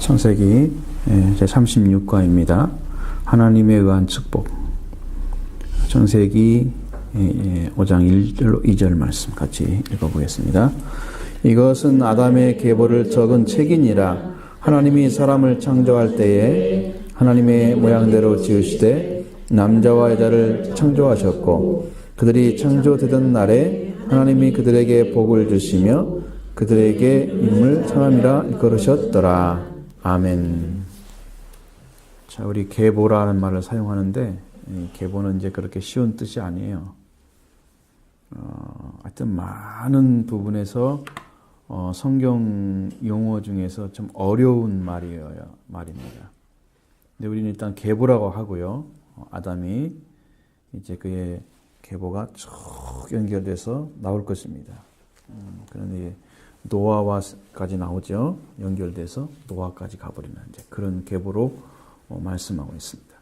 창세기 제36과입니다. 하나님에 의한 축복. 창세기 5장 1절 2절 말씀 같이 읽어보겠습니다. 이것은 아담의 계보를 적은 책이니라. 하나님이 사람을 창조할 때에 하나님의 모양대로 지으시되 남자와 여자를 창조하셨고 그들이 창조되던 날에 하나님이 그들에게 복을 주시며 그들에게 이름을 사람이라 일컬으셨더라. 아멘. 자, 우리 계보라는 말을 사용하는데 계보는 이제 그렇게 쉬운 뜻이 아니에요. 하여튼 많은 부분에서 성경 용어 중에서 좀 어려운 말입니다. 근데 우리는 일단 계보라고 하고요. 아담이 이제 그의 계보가 쭉 연결돼서 나올 것입니다. 그런데 노아와까지 나오죠. 연결돼서 노아까지 가버리는 이제 그런 계보로 말씀하고 있습니다.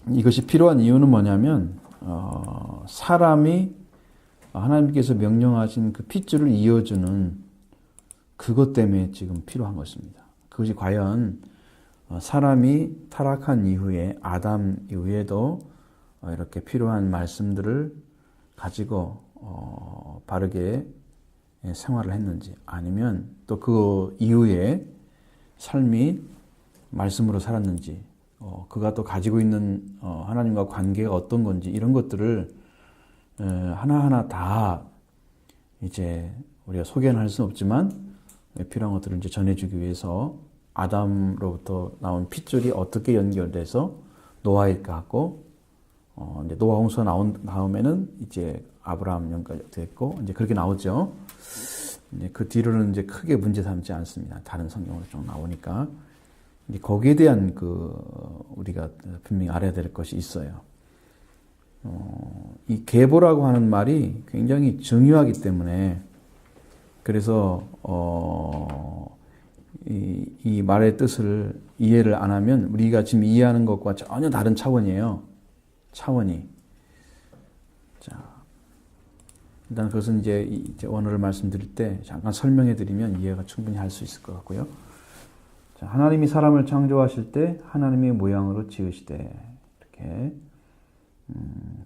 이것이 필요한 이유는 뭐냐면 사람이 하나님께서 명령하신 그 핏줄을 이어주는 그것 때문에 지금 필요한 것입니다. 그것이 과연 사람이 타락한 이후에 아담 이후에도 이렇게 필요한 말씀들을 가지고 바르게 생활을 했는지, 아니면 또 그 이후에 삶이 말씀으로 살았는지, 그가 또 가지고 있는 하나님과 관계가 어떤 건지, 이런 것들을 하나하나 다 이제 우리가 소개는 할 수는 없지만 필요한 것들을 이제 전해주기 위해서 아담로부터 나온 핏줄이 어떻게 연결돼서 노아에 갔고, 이제 노아 홍수가 나온 다음에는 이제 아브라함 연결됐고, 이제 그렇게 나오죠. 이제 그 뒤로는 이제 크게 문제 삼지 않습니다. 다른 성경으로 좀 나오니까. 이제 거기에 대한 우리가 분명히 알아야 될 것이 있어요. 이 계보라고 하는 말이 굉장히 중요하기 때문에, 그래서 이 말의 뜻을 이해를 안 하면 우리가 지금 이해하는 것과 전혀 다른 차원이에요. 차원이. 자, 일단 그것은 이제 원어를 말씀드릴 때 잠깐 설명해 드리면 이해가 충분히 할 수 있을 것 같고요. 자, 하나님이 사람을 창조하실 때 하나님의 모양으로 지으시되, 이렇게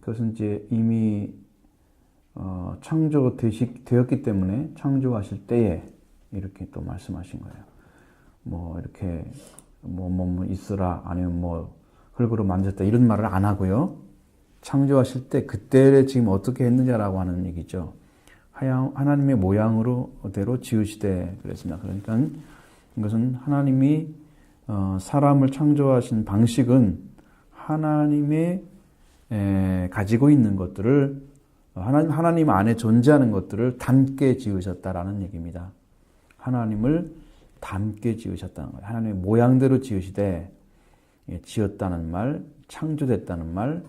그것은 이제 이미 창조되었기 때문에 창조하실 때에 이렇게 또 말씀하신 거예요. 뭐 이렇게 뭐 있으라, 아니면 뭐 흙으로 만졌다, 이런 말을 안 하고요. 창조하실 때 그때를 지금 어떻게 했느냐라고 하는 얘기죠. 하나님의 모양으로대로 지으시되 그랬습니다. 그러니까 이것은 하나님이 사람을 창조하신 방식은 하나님의 가지고 있는 것들을, 하나님 안에 존재하는 것들을 닮게 지으셨다라는 얘기입니다. 하나님을 닮게 지으셨다는 거예요. 하나님의 모양대로 지으시되, 지었다는 말, 창조됐다는 말,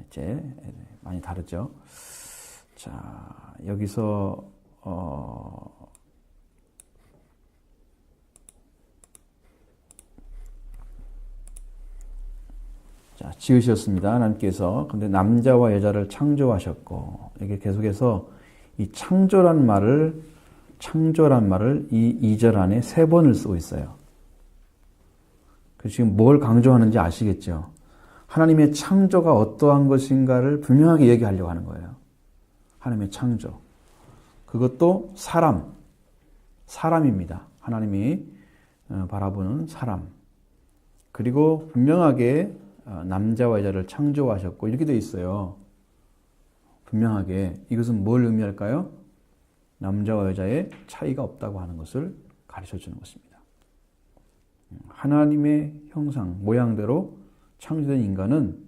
이제 많이 다르죠. 자, 여기서 자, 지으셨습니다. 하나님께서. 근데 남자와 여자를 창조하셨고, 이게 계속해서 이 창조란 말을 이 2절 안에 3번을 쓰고 있어요. 그래서 지금 뭘 강조하는지 아시겠죠? 하나님의 창조가 어떠한 것인가를 분명하게 얘기하려고 하는 거예요. 하나님의 창조. 그것도 사람입니다. 하나님이 바라보는 사람. 그리고 분명하게 남자와 여자를 창조하셨고, 이렇게 되어 있어요. 분명하게. 이것은 뭘 의미할까요? 남자와 여자의 차이가 없다고 하는 것을 가르쳐 주는 것입니다. 하나님의 형상, 모양대로 창조된 인간은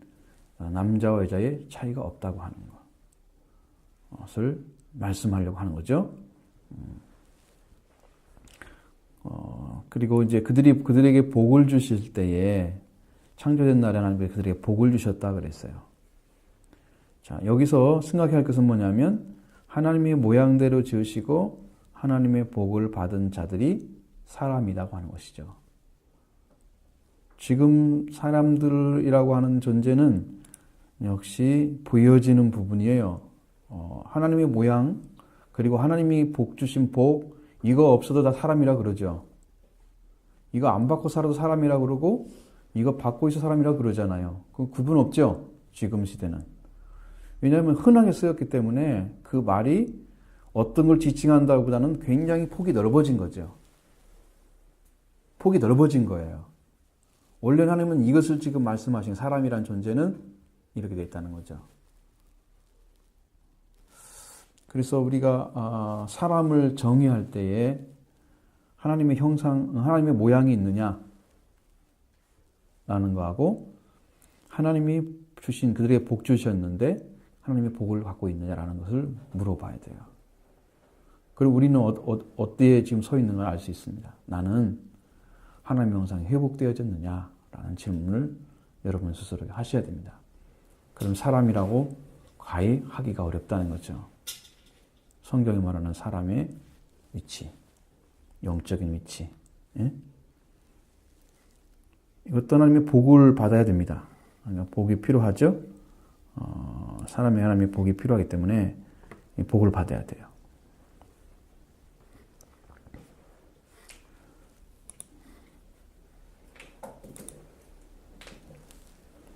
남자와 여자의 차이가 없다고 하는 것을 말씀하려고 하는 거죠. 그리고 이제 그들에게 복을 주실 때에, 창조된 날에 하나님께서 그들에게 복을 주셨다 그랬어요. 자, 여기서 생각해야 할 것은 뭐냐면, 하나님의 모양대로 지으시고 하나님의 복을 받은 자들이 사람이라고 하는 것이죠. 지금 사람들이라고 하는 존재는 역시 보여지는 부분이에요. 하나님의 모양, 그리고 하나님이 복 주신 복, 이거 없어도 다 사람이라 그러죠. 이거 안 받고 살아도 사람이라 그러고 이거 받고 있어 사람이라 그러잖아요. 그 구분 없죠. 지금 시대는. 왜냐하면 흔하게 쓰였기 때문에 그 말이 어떤 걸 지칭한다기보다는 굉장히 폭이 넓어진 거죠. 폭이 넓어진 거예요. 원래는 하나님은 이것을 지금 말씀하신 사람이란 존재는 이렇게 되어 있다는 거죠. 그래서 우리가 사람을 정의할 때에 하나님의 형상, 하나님의 모양이 있느냐 라는 거하고 하나님이 주신 그들에게 복 주셨는데 하나님의 복을 갖고 있느냐라는 것을 물어봐야 돼요. 그리고 우리는 어디에 지금 서 있는 걸 알 수 있습니다. 나는 하나님의 형상이 회복되어졌느냐라는 질문을 여러분 스스로 하셔야 됩니다. 그럼 사람이라고 가히 하기가 어렵다는 거죠. 성경이 말하는 사람의 위치, 영적인 위치. 예? 이것도 하나님의 복을 받아야 됩니다. 복이 필요하죠. 사람의 하나님의 복이 필요하기 때문에 이 복을 받아야 돼요.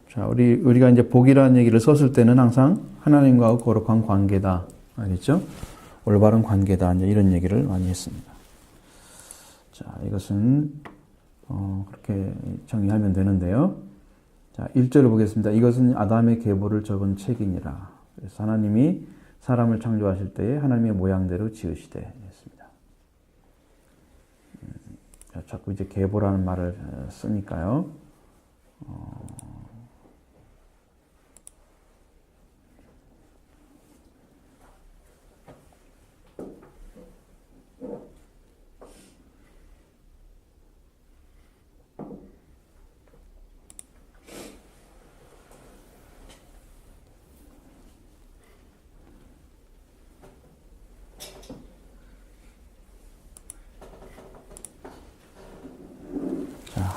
자, 우리가 이제 복이라는 얘기를 썼을 때는 항상 하나님과 거룩한 관계다. 알겠죠? 올바른 관계다. 이제 이런 얘기를 많이 했습니다. 자, 이것은, 그렇게 정의하면 되는데요. 자, 1절을 보겠습니다. 이것은 아담의 계보를 적은 책이니라. 그래서 하나님이 사람을 창조하실 때에 하나님의 모양대로 지으시되 했습니다. 자, 자꾸 이제 계보라는 말을 쓰니까요.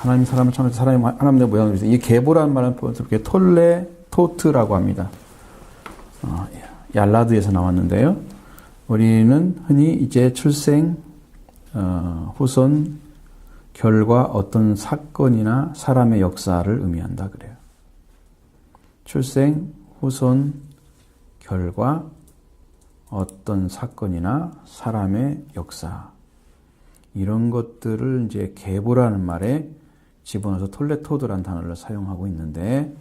하나님 사람을 창조해서 사람이 하나님의 모양을 위해서 이 계보라는 말은 이렇게 토트라고 합니다. 얄라드에서 나왔는데요. 우리는 흔히 이제 출생, 후손, 결과 어떤 사건이나 사람의 역사를 의미한다 그래요. 출생, 후손, 결과 어떤 사건이나 사람의 역사 이런 것들을 이제 계보라는 말에 집어넣어서 톨레토드라는 단어를 사용하고 있는데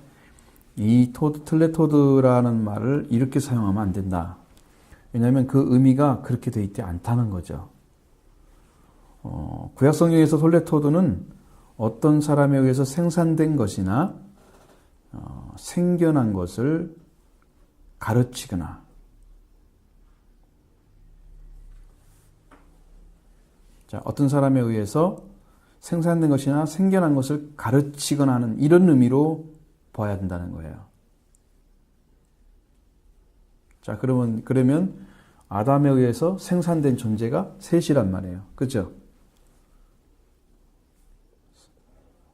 이 톨레토드라는 말을 이렇게 사용하면 안 된다. 왜냐하면 그 의미가 그렇게 되어 있지 않다는 거죠. 구약 성경에서 톨레토드는 어떤 사람에 의해서 생산된 것이나 생겨난 것을 가르치거나 자, 어떤 사람에 의해서 생산된 것이나 생겨난 것을 가르치거나 하는 이런 의미로 봐야 된다는 거예요. 자, 그러면 아담에 의해서 생산된 존재가 셋이란 말이에요. 그렇죠?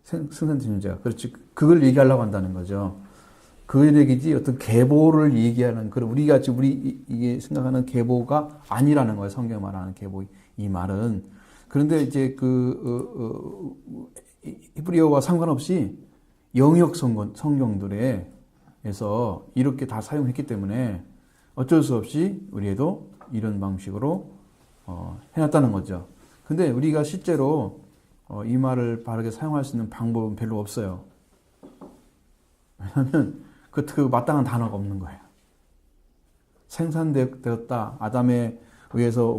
생산된 존재가. 그렇지. 그걸 얘기하려고 한다는 거죠. 그 얘기지 어떤 계보를 얘기하는 그런 우리가 지금 이게 생각하는 계보가 아니라는 거예요. 성경 말하는 계보 이 말은. 그런데 이제 히브리어와 상관없이 영역 성경들에서 이렇게 다 사용했기 때문에 어쩔 수 없이 우리에도 이런 방식으로 해놨다는 거죠. 근데 우리가 실제로 이 말을 바르게 사용할 수 있는 방법은 별로 없어요. 왜냐하면 그 마땅한 단어가 없는 거예요. 생산되었다. 아담에 의해서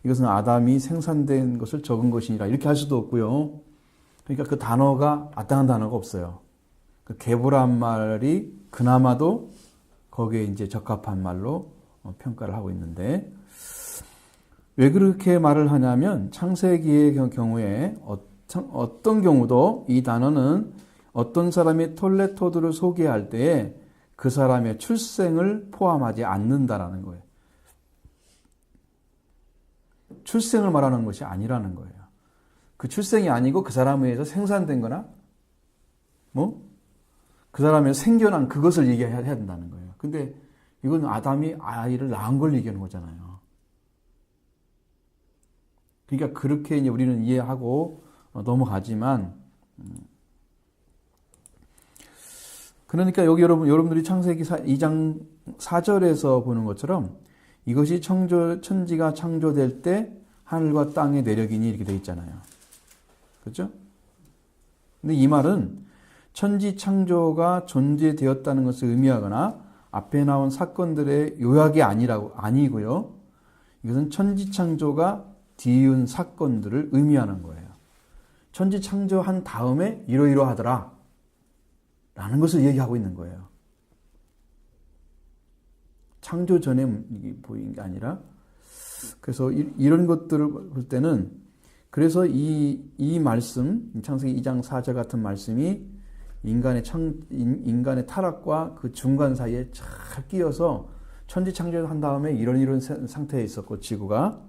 이것은 아담이 생산된 것을 적은 것이니라 이렇게 할 수도 없고요. 그러니까 그 단어가 마땅한 단어가 없어요. 그 계보란 말이 그나마도 거기에 이제 적합한 말로 평가를 하고 있는데 왜 그렇게 말을 하냐면 창세기의 경우에 어떤 경우도 이 단어는 어떤 사람이 톨레토드를 소개할 때에 그 사람의 출생을 포함하지 않는다라는 거예요. 출생을 말하는 것이 아니라는 거예요. 그 출생이 아니고 그 사람에 의해서 생산된 거나 그 사람의 생겨난 그것을 얘기해야 된다는 거예요. 근데 이건 아담이 아이를 낳은 걸 얘기하는 거잖아요. 그러니까 그렇게 이제 우리는 이해하고 넘어가지만, 그러니까 여기 여러분들이 창세기 2장 4절에서 보는 것처럼 이것이 천지가 창조될 때 하늘과 땅의 내력이니 이렇게 되어 있잖아요. 그렇죠? 근데 이 말은 천지 창조가 존재되었다는 것을 의미하거나 앞에 나온 사건들의 요약이 아니고요. 이것은 천지 창조가 뒤이은 사건들을 의미하는 거예요. 천지 창조한 다음에 이러이러하더라 라는 것을 얘기하고 있는 거예요. 창조 전에 보인 게 아니라, 그래서 이런 것들을 볼 때는, 그래서 이 말씀, 창세기 2장 4절 같은 말씀이 인간의 타락과 그 중간 사이에 잘 끼어서 천지 창조한 다음에 이런 상태에 있었고, 지구가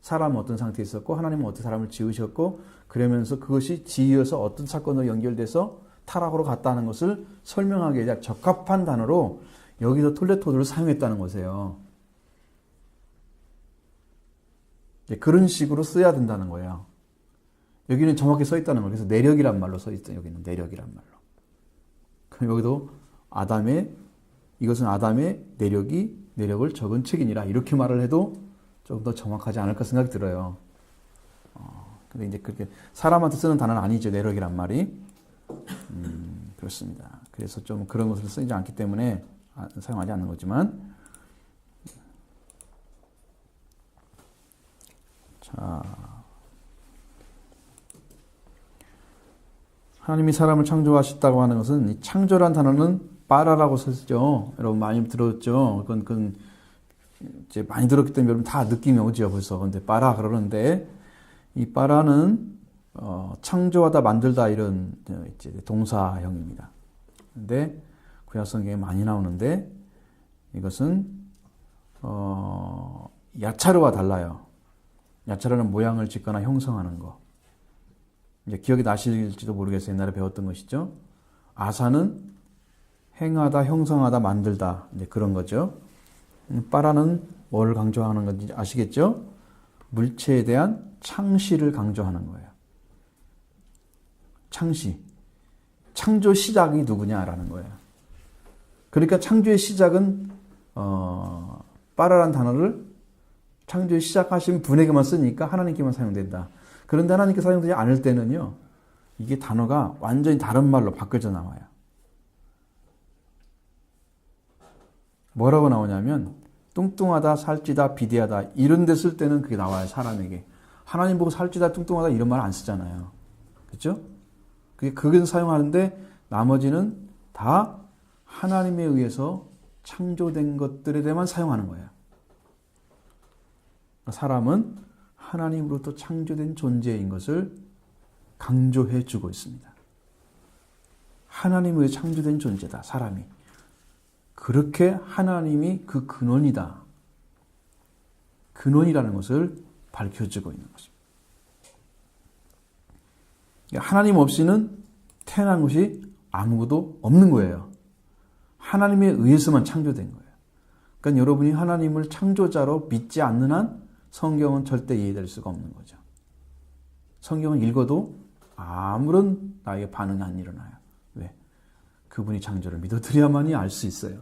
사람은 어떤 상태에 있었고, 하나님은 어떤 사람을 지으셨고, 그러면서 그것이 지어서 어떤 사건으로 연결돼서 타락으로 갔다는 것을 설명하기에 적합한 단어로 여기서 톨레토드를 사용했다는 것이에요. 그런 식으로 써야 된다는 거예요. 여기는 정확히 써 있다는 거예요. 그래서 내력이란 말로 써 있죠. 여기는 내력이란 말로. 그럼 여기도 이것은 아담의 내력을 적은 책이니라 이렇게 말을 해도 좀 더 정확하지 않을까 생각이 들어요. 근데 이제 그렇게 사람한테 쓰는 단어는 아니죠. 내력이란 말이. 그렇습니다. 그래서 좀 그런 것을 쓰지 않기 때문에 사용하지 않는 거지만, 자, 하나님이 사람을 창조하셨다고 하는 것은, 이 창조란 단어는 빠라라고 쓰죠. 여러분 많이 들었죠. 그건 이제 많이 들었기 때문에 여러분 다 느낌이 오죠 벌써. 근데 빠라 그러는데, 이 빠라는 창조하다, 만들다 이런 이제 동사형입니다. 근데 구약 성경에 많이 나오는데 이것은 야차르와 달라요. 야차르는 모양을 짓거나 형성하는 거. 이제 기억이 나실지도 모르겠어요. 옛날에 배웠던 것이죠. 아사는 행하다, 형성하다, 만들다 이제 그런 거죠. 빠라는 뭘 강조하는 건지 아시겠죠? 물체에 대한 창시를 강조하는 거예요. 창시. 창조 시작이 누구냐라는 거예요. 그러니까 창조의 시작은 빠라란 단어를 창조의 시작하신 분에게만 쓰니까 하나님께만 사용된다. 그런데 하나님께 사용되지 않을 때는요, 이게 단어가 완전히 다른 말로 바뀌어져 나와요. 뭐라고 나오냐면 뚱뚱하다, 살찌다, 비대하다 이런 데 쓸 때는 그게 나와요. 사람에게. 하나님 보고 살찌다, 뚱뚱하다 이런 말 안 쓰잖아요. 그렇죠? 그게 사용하는데 나머지는 다 하나님에 의해서 창조된 것들에 대해만 사용하는 거예요. 사람은 하나님으로부터 창조된 존재인 것을 강조해 주고 있습니다. 하나님에 의해 창조된 존재다, 사람이. 그렇게 하나님이 그 근원이다. 근원이라는 것을 밝혀주고 있는 것입니다. 하나님 없이는 태어난 것이 아무것도 없는 거예요. 하나님에 의해서만 창조된 거예요. 그러니까 여러분이 하나님을 창조자로 믿지 않는 한 성경은 절대 이해될 수가 없는 거죠. 성경을 읽어도 아무런 나에게 반응이 안 일어나요. 왜? 그분이 창조를 믿어드려야만이 알 수 있어요.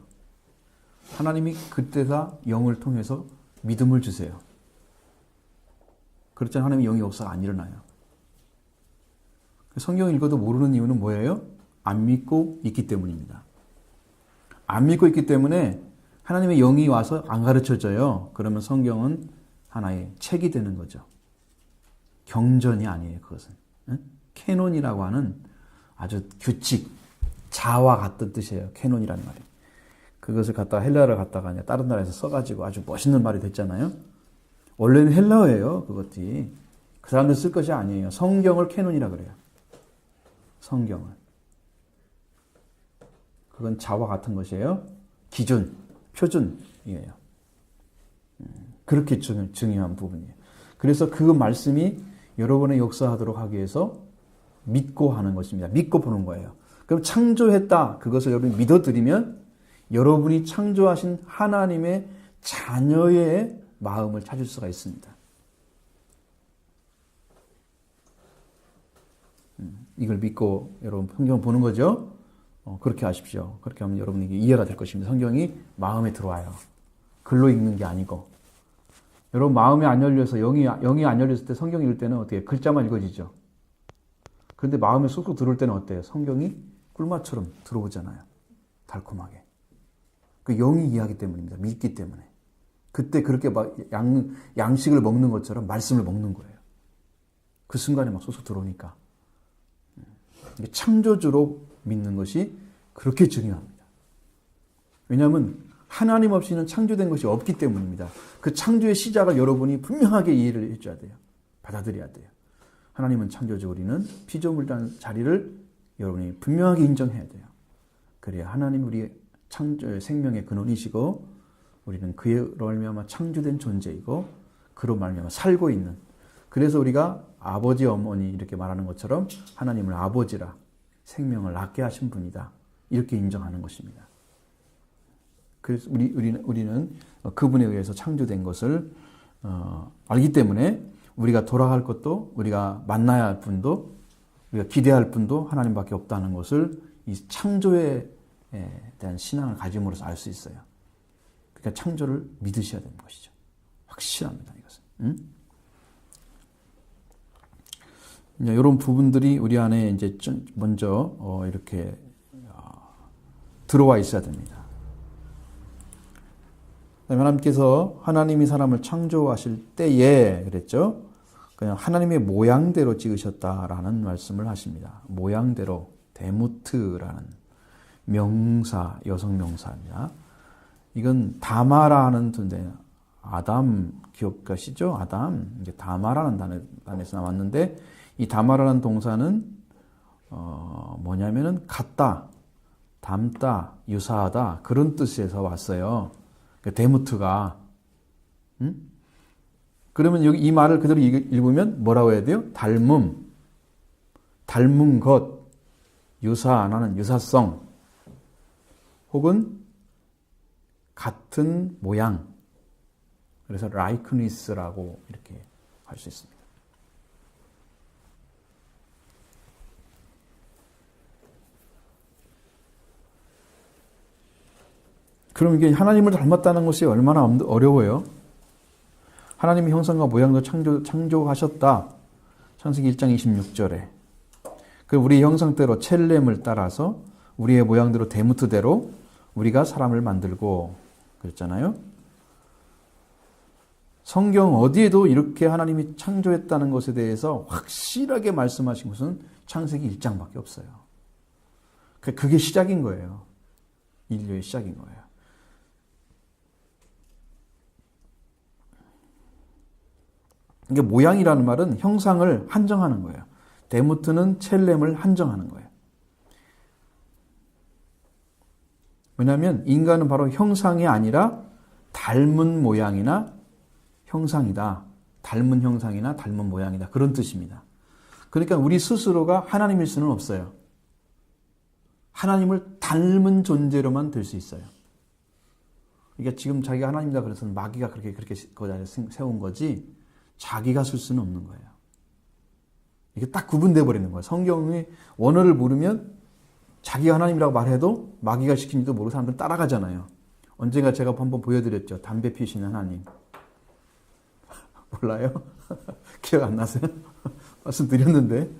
하나님이 그때다 영을 통해서 믿음을 주세요. 그렇잖아요. 하나님의 영이 없어서 안 일어나요. 성경을 읽어도 모르는 이유는 뭐예요? 안 믿고 있기 때문입니다. 안 믿고 있기 때문에 하나님의 영이 와서 안 가르쳐져요. 그러면 성경은 하나의 책이 되는 거죠. 경전이 아니에요, 그것은. 캐논이라고 하는 아주 규칙, 자와 같은 뜻이에요. 캐논이라는 말이. 그것을 갖다가 헬라어를 갖다가 다른 나라에서 써가지고 아주 멋있는 말이 됐잖아요. 원래는 헬라어예요, 그것이. 그 사람들 쓸 것이 아니에요. 성경을 캐논이라 그래요. 성경을. 그건 자와 같은 것이에요. 기준, 표준이에요. 그렇게 중요한 부분이에요. 그래서 그 말씀이 여러분의 역사하도록 하기 위해서 믿고 하는 것입니다. 믿고 보는 거예요. 그럼 창조했다. 그것을 여러분이 믿어드리면 여러분이 창조하신 하나님의 자녀의 마음을 찾을 수가 있습니다. 이걸 믿고 여러분 성경 보는 거죠. 그렇게 하십시오. 그렇게 하면 여러분에게 이해가 될 것입니다. 성경이 마음에 들어와요. 글로 읽는 게 아니고. 여러분 마음이 안 열려서 영이 안 열렸을 때 성경 읽을 때는 어떻게 글자만 읽어지죠. 그런데 마음에 쏙쏙 들어올 때는 어때요? 성경이 꿀맛처럼 들어오잖아요. 달콤하게. 그 영이 이해하기 때문입니다. 믿기 때문에. 그때 그렇게 막 양식을 먹는 것처럼 말씀을 먹는 거예요. 그 순간에 막 쏙쏙 들어오니까. 창조주로 믿는 것이 그렇게 중요합니다. 왜냐하면 하나님 없이는 창조된 것이 없기 때문입니다. 그 창조의 시작을 여러분이 분명하게 이해를 해줘야 돼요. 받아들여야 돼요. 하나님은 창조주, 우리는 피조물이라는 자리를 여러분이 분명하게 인정해야 돼요. 그래야 하나님 우리의 창조의 생명의 근원이시고 우리는 그로 말미암아 창조된 존재이고 그로 말미암아 살고 있는, 그래서 우리가 아버지 어머니 이렇게 말하는 것처럼 하나님을 아버지라 생명을 낳게 하신 분이다 이렇게 인정하는 것입니다. 그래서 우리는 그분에 의해서 창조된 것을 알기 때문에 우리가 돌아갈 것도, 우리가 만나야 할 분도, 우리가 기대할 분도 하나님밖에 없다는 것을 이 창조에 대한 신앙을 가짐으로써 알 수 있어요. 그러니까 창조를 믿으셔야 되는 것이죠. 확실합니다, 이것은. 이제 이런 부분들이 우리 안에 이제 먼저 이렇게 들어와 있어야 됩니다. 하나님께서 하나님이 사람을 창조하실 때에 그랬죠. 그냥 하나님의 모양대로 찍으셨다라는 말씀을 하십니다. 모양대로, 데무트라는 명사, 여성 명사입니다. 이건 다마라는 존재, 아담 기억하시죠? 아담, 이제 다마라는 단에서 나왔는데 이 다마라는 동사는 뭐냐면은 같다, 닮다, 유사하다 그런 뜻에서 왔어요. 데무트가. 그러면 여기 이 말을 그대로 읽으면 뭐라고 해야 돼요? 닮음, 닮은 것, 유사하는 유사성, 혹은 같은 모양. 그래서 likenes스라고 이렇게 할 수 있습니다. 그럼 이게 하나님을 닮았다는 것이 얼마나 어려워요? 하나님의 형상과 모양도 창조하셨다. 창세기 1장 26절에. 그 우리 형상대로 첼렘을 따라서 우리의 모양대로 데무트대로 우리가 사람을 만들고 그랬잖아요. 성경 어디에도 이렇게 하나님이 창조했다는 것에 대해서 확실하게 말씀하신 것은 창세기 1장밖에 없어요. 그게 시작인 거예요. 인류의 시작인 거예요. 이게 모양이라는 말은 형상을 한정하는 거예요. 데무트는 첼렘을 한정하는 거예요. 왜냐하면 인간은 바로 형상이 아니라 닮은 모양이나 형상이다. 닮은 형상이나 닮은 모양이다. 그런 뜻입니다. 그러니까 우리 스스로가 하나님일 수는 없어요. 하나님을 닮은 존재로만 될 수 있어요. 그러니까 지금 자기가 하나님이다 그래서 마귀가 그렇게 그 자리에 세운 거지 자기가 쓸 수는 없는 거예요. 이게 딱 구분돼 버리는 거예요. 성경의 원어를 모르면 자기가 하나님이라고 말해도 마귀가 시킨지도 모르고 사람들 따라가잖아요. 언젠가 제가 한번 보여드렸죠. 담배 피우시는 하나님. 몰라요? 기억 안 나세요? 말씀드렸는데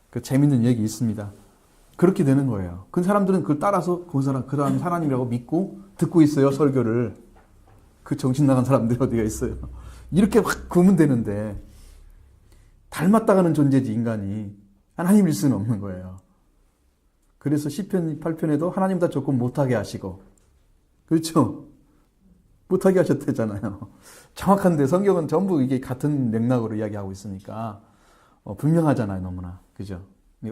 그 재밌는 얘기 있습니다. 그렇게 되는 거예요. 그 사람들은 그걸 따라서 그 사람이 하나님이라고 믿고 듣고 있어요. 설교를. 그 정신 나간 사람들이 어디가 있어요. 이렇게 확 구분되는데 닮았다가는 존재지 인간이 하나님일 수는 없는 거예요. 그래서 시편 8편에도 하나님 다 조금 못하게 하시고 그렇죠? 못하게 하셨대잖아요. 정확한데 성경은 전부 이게 같은 맥락으로 이야기하고 있으니까 분명하잖아요. 너무나. 그죠?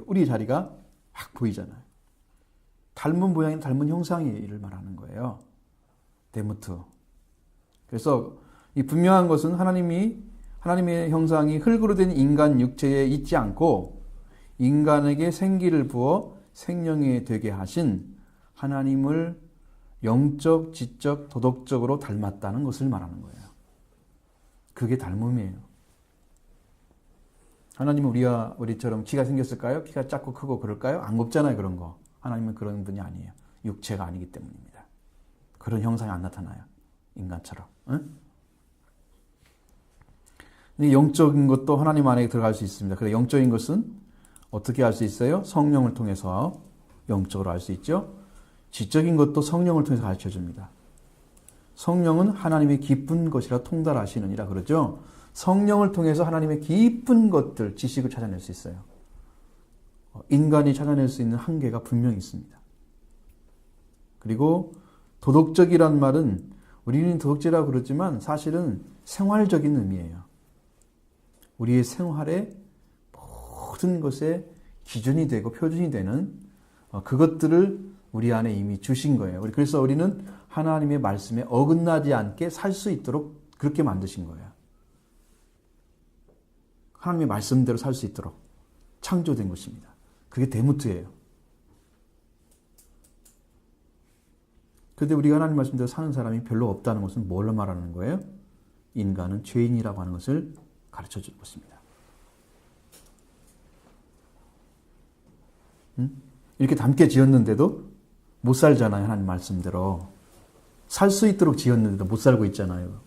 우리 자리가 확 보이잖아요. 닮은 모양이 닮은 형상을 말하는 거예요. 데무트. 그래서 이 분명한 것은 하나님의 형상이 흙으로 된 인간 육체에 있지 않고 인간에게 생기를 부어 생명이 되게 하신 하나님을 영적, 지적, 도덕적으로 닮았다는 것을 말하는 거예요. 그게 닮음이에요. 하나님은 우리처럼 키가 생겼을까요? 키가 작고 크고 그럴까요? 안 곱잖아요, 그런 거. 하나님은 그런 분이 아니에요. 육체가 아니기 때문입니다. 그런 형상이 안 나타나요. 인간처럼. 응? 근데 영적인 것도 하나님 안에 들어갈 수 있습니다. 그래서 영적인 것은 어떻게 알 수 있어요? 성령을 통해서 영적으로 알 수 있죠. 지적인 것도 성령을 통해서 가르쳐 줍니다. 성령은 하나님의 깊은 것이라 통달하시느니라 그러죠. 성령을 통해서 하나님의 깊은 것들, 지식을 찾아낼 수 있어요. 인간이 찾아낼 수 있는 한계가 분명히 있습니다. 그리고 도덕적이란 말은 우리는 도덕적이라고 그러지만 사실은 생활적인 의미예요. 우리의 생활의 모든 것에 기준이 되고 표준이 되는 그것들을 우리 안에 이미 주신 거예요. 그래서 우리는 하나님의 말씀에 어긋나지 않게 살 수 있도록 그렇게 만드신 거예요. 하나님의 말씀대로 살 수 있도록 창조된 것입니다. 그게 대무트예요. 그런데 우리가 하나님 말씀대로 사는 사람이 별로 없다는 것은 뭘로 말하는 거예요? 인간은 죄인이라고 하는 것을 가르쳐 주는 것입니다. 이렇게 닮게 지었는데도 못 살잖아요. 하나님 말씀대로. 살 수 있도록 지었는데도 못 살고 있잖아요.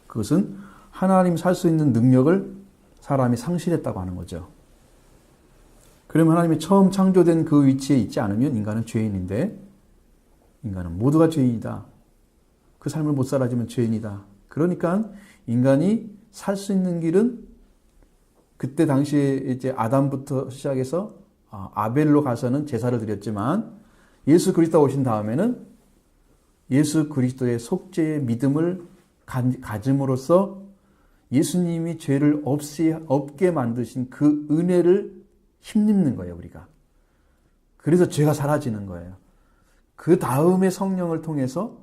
그것은 하나님 살 수 있는 능력을 사람이 상실했다고 하는 거죠. 그러면 하나님이 처음 창조된 그 위치에 있지 않으면 인간은 죄인인데, 인간은 모두가 죄인이다. 그 삶을 못 살아지면 죄인이다. 그러니까 인간이 살 수 있는 길은 그때 당시에 이제 아담부터 시작해서 아벨로 가서는 제사를 드렸지만 예수 그리스도 오신 다음에는 예수 그리스도의 속죄의 믿음을 가짐으로써 예수님이 죄를 없게 만드신 그 은혜를 힘입는 거예요, 우리가. 그래서 죄가 사라지는 거예요. 그 다음에 성령을 통해서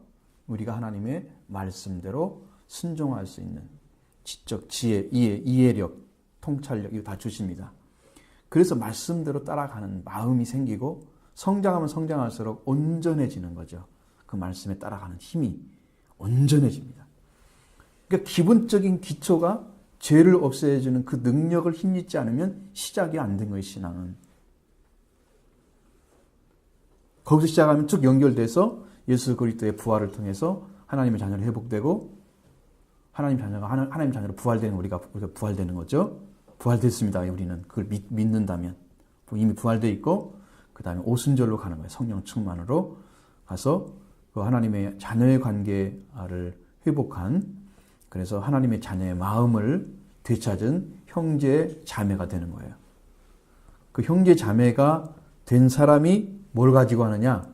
우리가 하나님의 말씀대로 순종할 수 있는 지적, 지혜, 이해력, 통찰력 이거 다 주십니다. 그래서 말씀대로 따라가는 마음이 생기고 성장하면 성장할수록 온전해지는 거죠. 그 말씀에 따라가는 힘이 온전해집니다. 그러니까 기본적인 기초가 죄를 없애주는 그 능력을 힘입지 않으면 시작이 안 된 거예요, 신앙은. 거기서 시작하면 쭉 연결돼서 예수 그리스도의 부활을 통해서 하나님의 자녀로 회복되고 하나님 자녀로 부활되는 우리가 부활되는 거죠. 부활됐습니다. 우리는 그걸 믿는다면 이미 부활되어 있고 그 다음에 오순절로 가는 거예요. 성령 충만으로 가서 그 하나님의 자녀의 관계를 회복한, 그래서 하나님의 자녀의 마음을 되찾은 형제 자매가 되는 거예요. 그 형제 자매가 된 사람이 뭘 가지고 하느냐?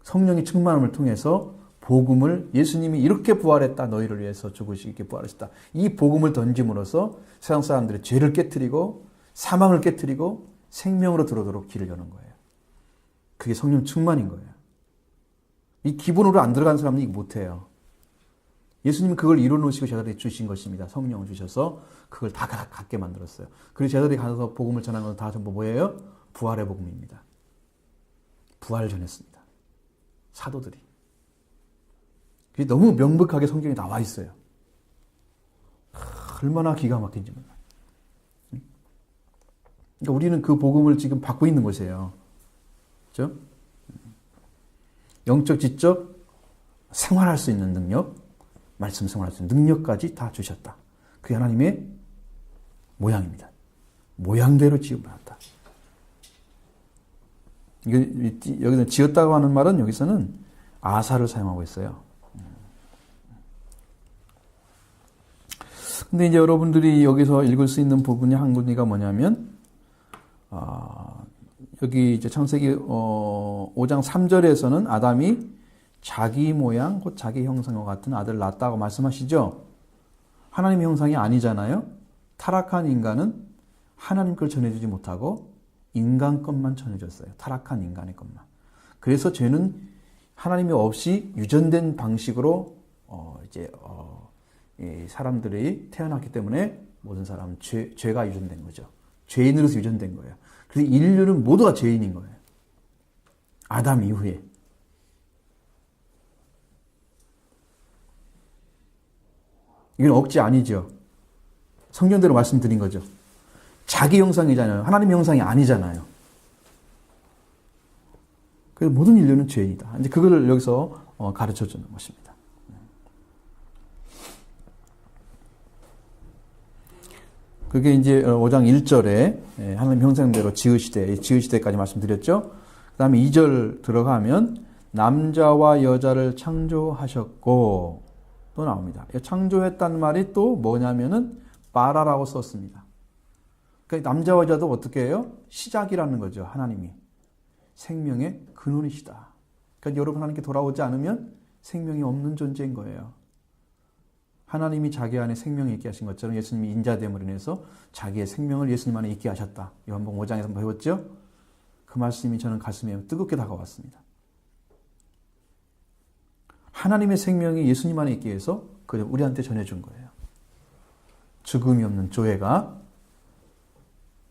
성령의 충만함을 통해서 복음을, 예수님이 이렇게 부활했다, 너희를 위해서 죽으시게 부활했다, 이 복음을 던짐으로써 세상 사람들의 죄를 깨트리고 사망을 깨트리고 생명으로 들어오도록 길을 여는 거예요. 그게 성령 충만인 거예요. 이 기본으로 안 들어간 사람은 이거 못해요. 예수님은 그걸 이뤄놓으시고 제자들에게 주신 것입니다. 성령을 주셔서 그걸 다 갖게 만들었어요. 그리고 제자들이 가서 복음을 전하는 건 다 전부 뭐예요? 부활의 복음입니다. 부활을 전했습니다. 사도들이. 그게 너무 명백하게 성경에 나와 있어요. 얼마나 기가 막힌지 몰라요. 그러니까 우리는 그 복음을 지금 받고 있는 것이에요. 그렇죠? 영적, 지적, 생활할 수 있는 능력, 말씀 생활할 수 있는 능력까지 다 주셨다. 그게 하나님의 모양입니다. 모양대로 지음받았다. 여기서 지었다고 하는 말은 여기서는 아사를 사용하고 있어요. 근데 이제 여러분들이 여기서 읽을 수 있는 부분이 한 군데가 뭐냐면, 여기 이제 창세기 5장 3절에서는 아담이 자기 모양, 곧 자기 형상과 같은 아들을 낳았다고 말씀하시죠. 하나님의 형상이 아니잖아요. 타락한 인간은 하나님 걸 전해주지 못하고 인간 것만 전해줬어요. 타락한 인간의 것만. 그래서 죄는 하나님이 없이 유전된 방식으로 사람들이 태어났기 때문에 모든 사람은 죄가 유전된 거죠. 죄인으로서 유전된 거예요. 그래서 인류는 모두가 죄인인 거예요. 아담 이후에. 이건 억지 아니죠. 성경대로 말씀드린 거죠. 자기 형상이잖아요. 하나님 형상이 아니잖아요. 그래서 모든 인류는 죄인이다. 이제 그걸 여기서 가르쳐 주는 것입니다. 그게 이제 5장 1절에 하나님 형상대로 지으시되까지 말씀드렸죠. 그 다음에 2절 들어가면 남자와 여자를 창조하셨고 또 나옵니다. 창조했다는 말이 또 뭐냐면은 바라라고 썼습니다. 그러니까 남자와 여자도 어떻게 해요? 시작이라는 거죠. 하나님이. 생명의 근원이시다. 그러니까 여러분 하나님께 돌아오지 않으면 생명이 없는 존재인 거예요. 하나님이 자기 안에 생명이 있게 하신 것처럼 예수님이 인자됨으로 인해서 자기의 생명을 예수님 안에 있게 하셨다. 요한복음 5장에서 한번 배웠죠? 그 말씀이 저는 가슴에 뜨겁게 다가왔습니다. 하나님의 생명이 예수님 안에 있게 해서 그걸 우리한테 전해준 거예요. 죽음이 없는 조회가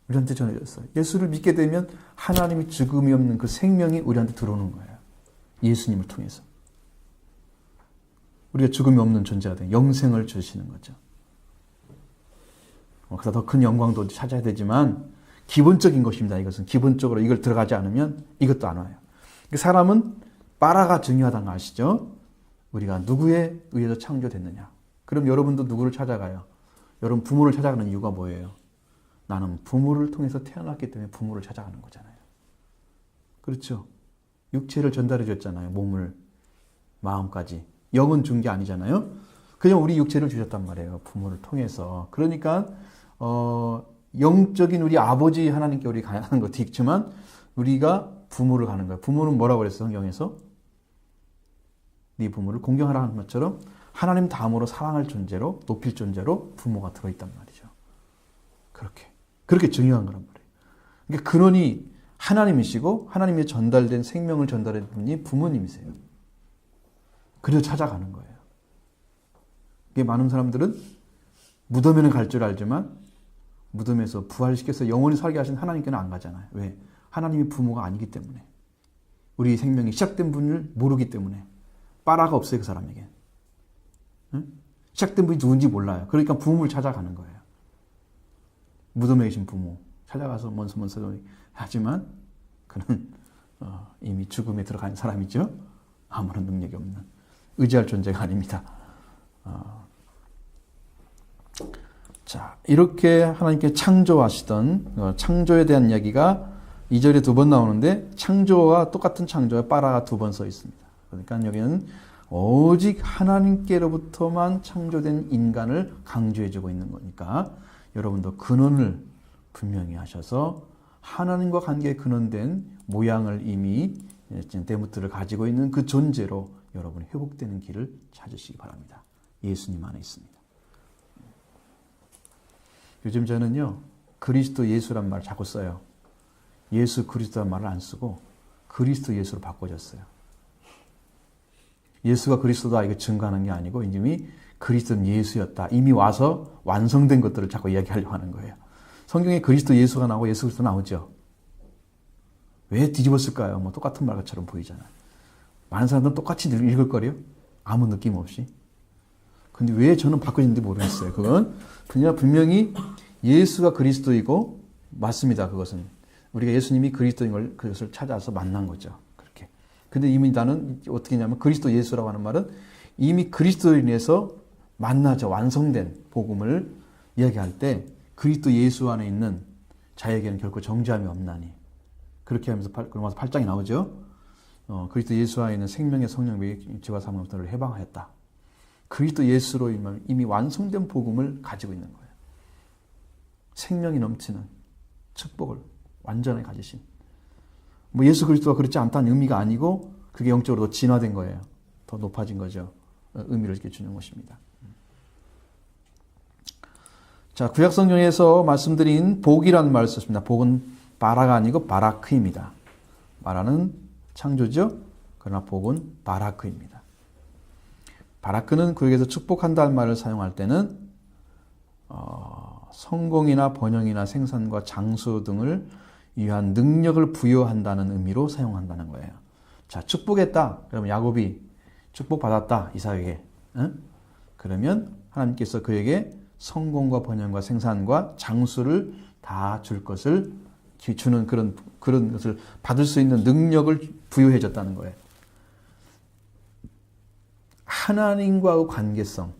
우리한테 전해졌어요. 예수를 믿게 되면 하나님이 죽음이 없는 그 생명이 우리한테 들어오는 거예요. 예수님을 통해서. 우리가 죽음이 없는 존재가 된 영생을 주시는 거죠. 그래서 더 큰 영광도 찾아야 되지만 기본적인 것입니다. 이것은 기본적으로 이걸 들어가지 않으면 이것도 안 와요. 사람은 빠라가 중요하다는 거 아시죠? 우리가 누구에 의해서 창조됐느냐. 그럼 여러분도 누구를 찾아가요? 여러분 부모를 찾아가는 이유가 뭐예요? 나는 부모를 통해서 태어났기 때문에 부모를 찾아가는 거잖아요. 그렇죠? 육체를 전달해 줬잖아요. 몸을, 마음까지. 영은 준 게 아니잖아요. 그냥 우리 육체를 주셨단 말이에요. 부모를 통해서. 그러니까 영적인 우리 아버지 하나님께 우리 가야 하는 것도 있지만 우리가 부모를 가는 거예요. 부모는 뭐라고 그랬어요? 성경에서? 네 부모를 공경하라 하는 것처럼 하나님 다음으로 사랑할 존재로, 높일 존재로 부모가 들어있단 말이죠. 그렇게 중요한 거란 말이에요. 그러니까 근원이 하나님이시고 하나님의 전달된 생명을 전달해 분이 부모님이세요. 그래서 찾아가는 거예요. 이게 많은 사람들은 무덤에는 갈 줄 알지만 무덤에서 부활시켜서 영원히 살게 하신 하나님께는 안 가잖아요. 왜? 하나님이 부모가 아니기 때문에. 우리 생명이 시작된 분을 모르기 때문에. 빠라가 없어요, 그 사람에게. 응? 시작된 분이 누군지 몰라요. 그러니까 부모를 찾아가는 거예요. 무덤에 계신 부모 찾아가서 먼저 하지만 그는 이미 죽음에 들어간 사람이죠. 아무런 능력이 없는 의지할 존재가 아닙니다. 자, 이렇게 하나님께 창조하시던 창조에 대한 이야기가 2절에 2번 나오는데 창조와 똑같은 창조와 빠라가 2번 써 있습니다. 그러니까 여기는 오직 하나님께로부터만 창조된 인간을 강조해주고 있는 거니까 여러분도 근원을 분명히 하셔서 하나님과 관계에 근원된 모양을 이미 데모트를 가지고 있는 그 존재로 여러분이 회복되는 길을 찾으시기 바랍니다. 예수님 안에 있습니다. 요즘 저는요, 그리스도 예수란 말을 자꾸 써요. 예수 그리스도란 말을 안 쓰고 그리스도 예수로 바꿔줬어요. 예수가 그리스도다 이거 증거하는 게 아니고 이미 그리스도는 예수였다. 이미 와서 완성된 것들을 자꾸 이야기하려고 하는 거예요. 성경에 그리스도 예수가 나오고 예수 그리스도 나오죠. 왜 뒤집었을까요? 뭐 똑같은 말처럼 보이잖아요. 많은 사람들은 똑같이 읽을 거래요. 아무 느낌 없이. 근데 왜 저는 바꿔진지 모르겠어요. 그건 그냥 분명히 예수가 그리스도이고 맞습니다. 그것은 우리가 예수님이 그리스도인 걸 그것을 찾아서 만난 거죠. 그렇게. 근데 이미 나는 어떻게 했냐면 그리스도 예수라고 하는 말은 이미 그리스도인에서 만나죠. 완성된 복음을 이야기할 때 그리스도 예수 안에 있는 자에게는 결코 정죄함이 없나니. 그렇게 하면서 로마서 8장이 나오죠. 그리스도 예수 안에 있는 생명의 성령이 죄와 사망부터를 해방하였다. 그리스도 예수로 이미 완성된 복음을 가지고 있는 거예요. 생명이 넘치는 축복을 완전히 가지신. 뭐 예수 그리스도가 그렇지 않다는 의미가 아니고 그게 영적으로 더 진화된 거예요. 더 높아진 거죠. 의미를 이렇게 주는 것입니다. 자, 구약성경에서 말씀드린 복이라는 말을 썼습니다. 복은 바라가 아니고 바라크입니다. 바라는 창조죠. 그러나 복은 바라크입니다. 바라크는 구약에서 축복한다는 말을 사용할 때는 성공이나 번영이나 생산과 장수 등을 위한 능력을 부여한다는 의미로 사용한다는 거예요. 자, 축복했다. 그러면 야곱이 축복받았다. 이삭에게. 응? 그러면 하나님께서 그에게 성공과 번영과 생산과 장수를 다 줄 것을 주는 그런 것을 받을 수 있는 능력을 부여해 줬다는 거예요. 하나님과의 관계성,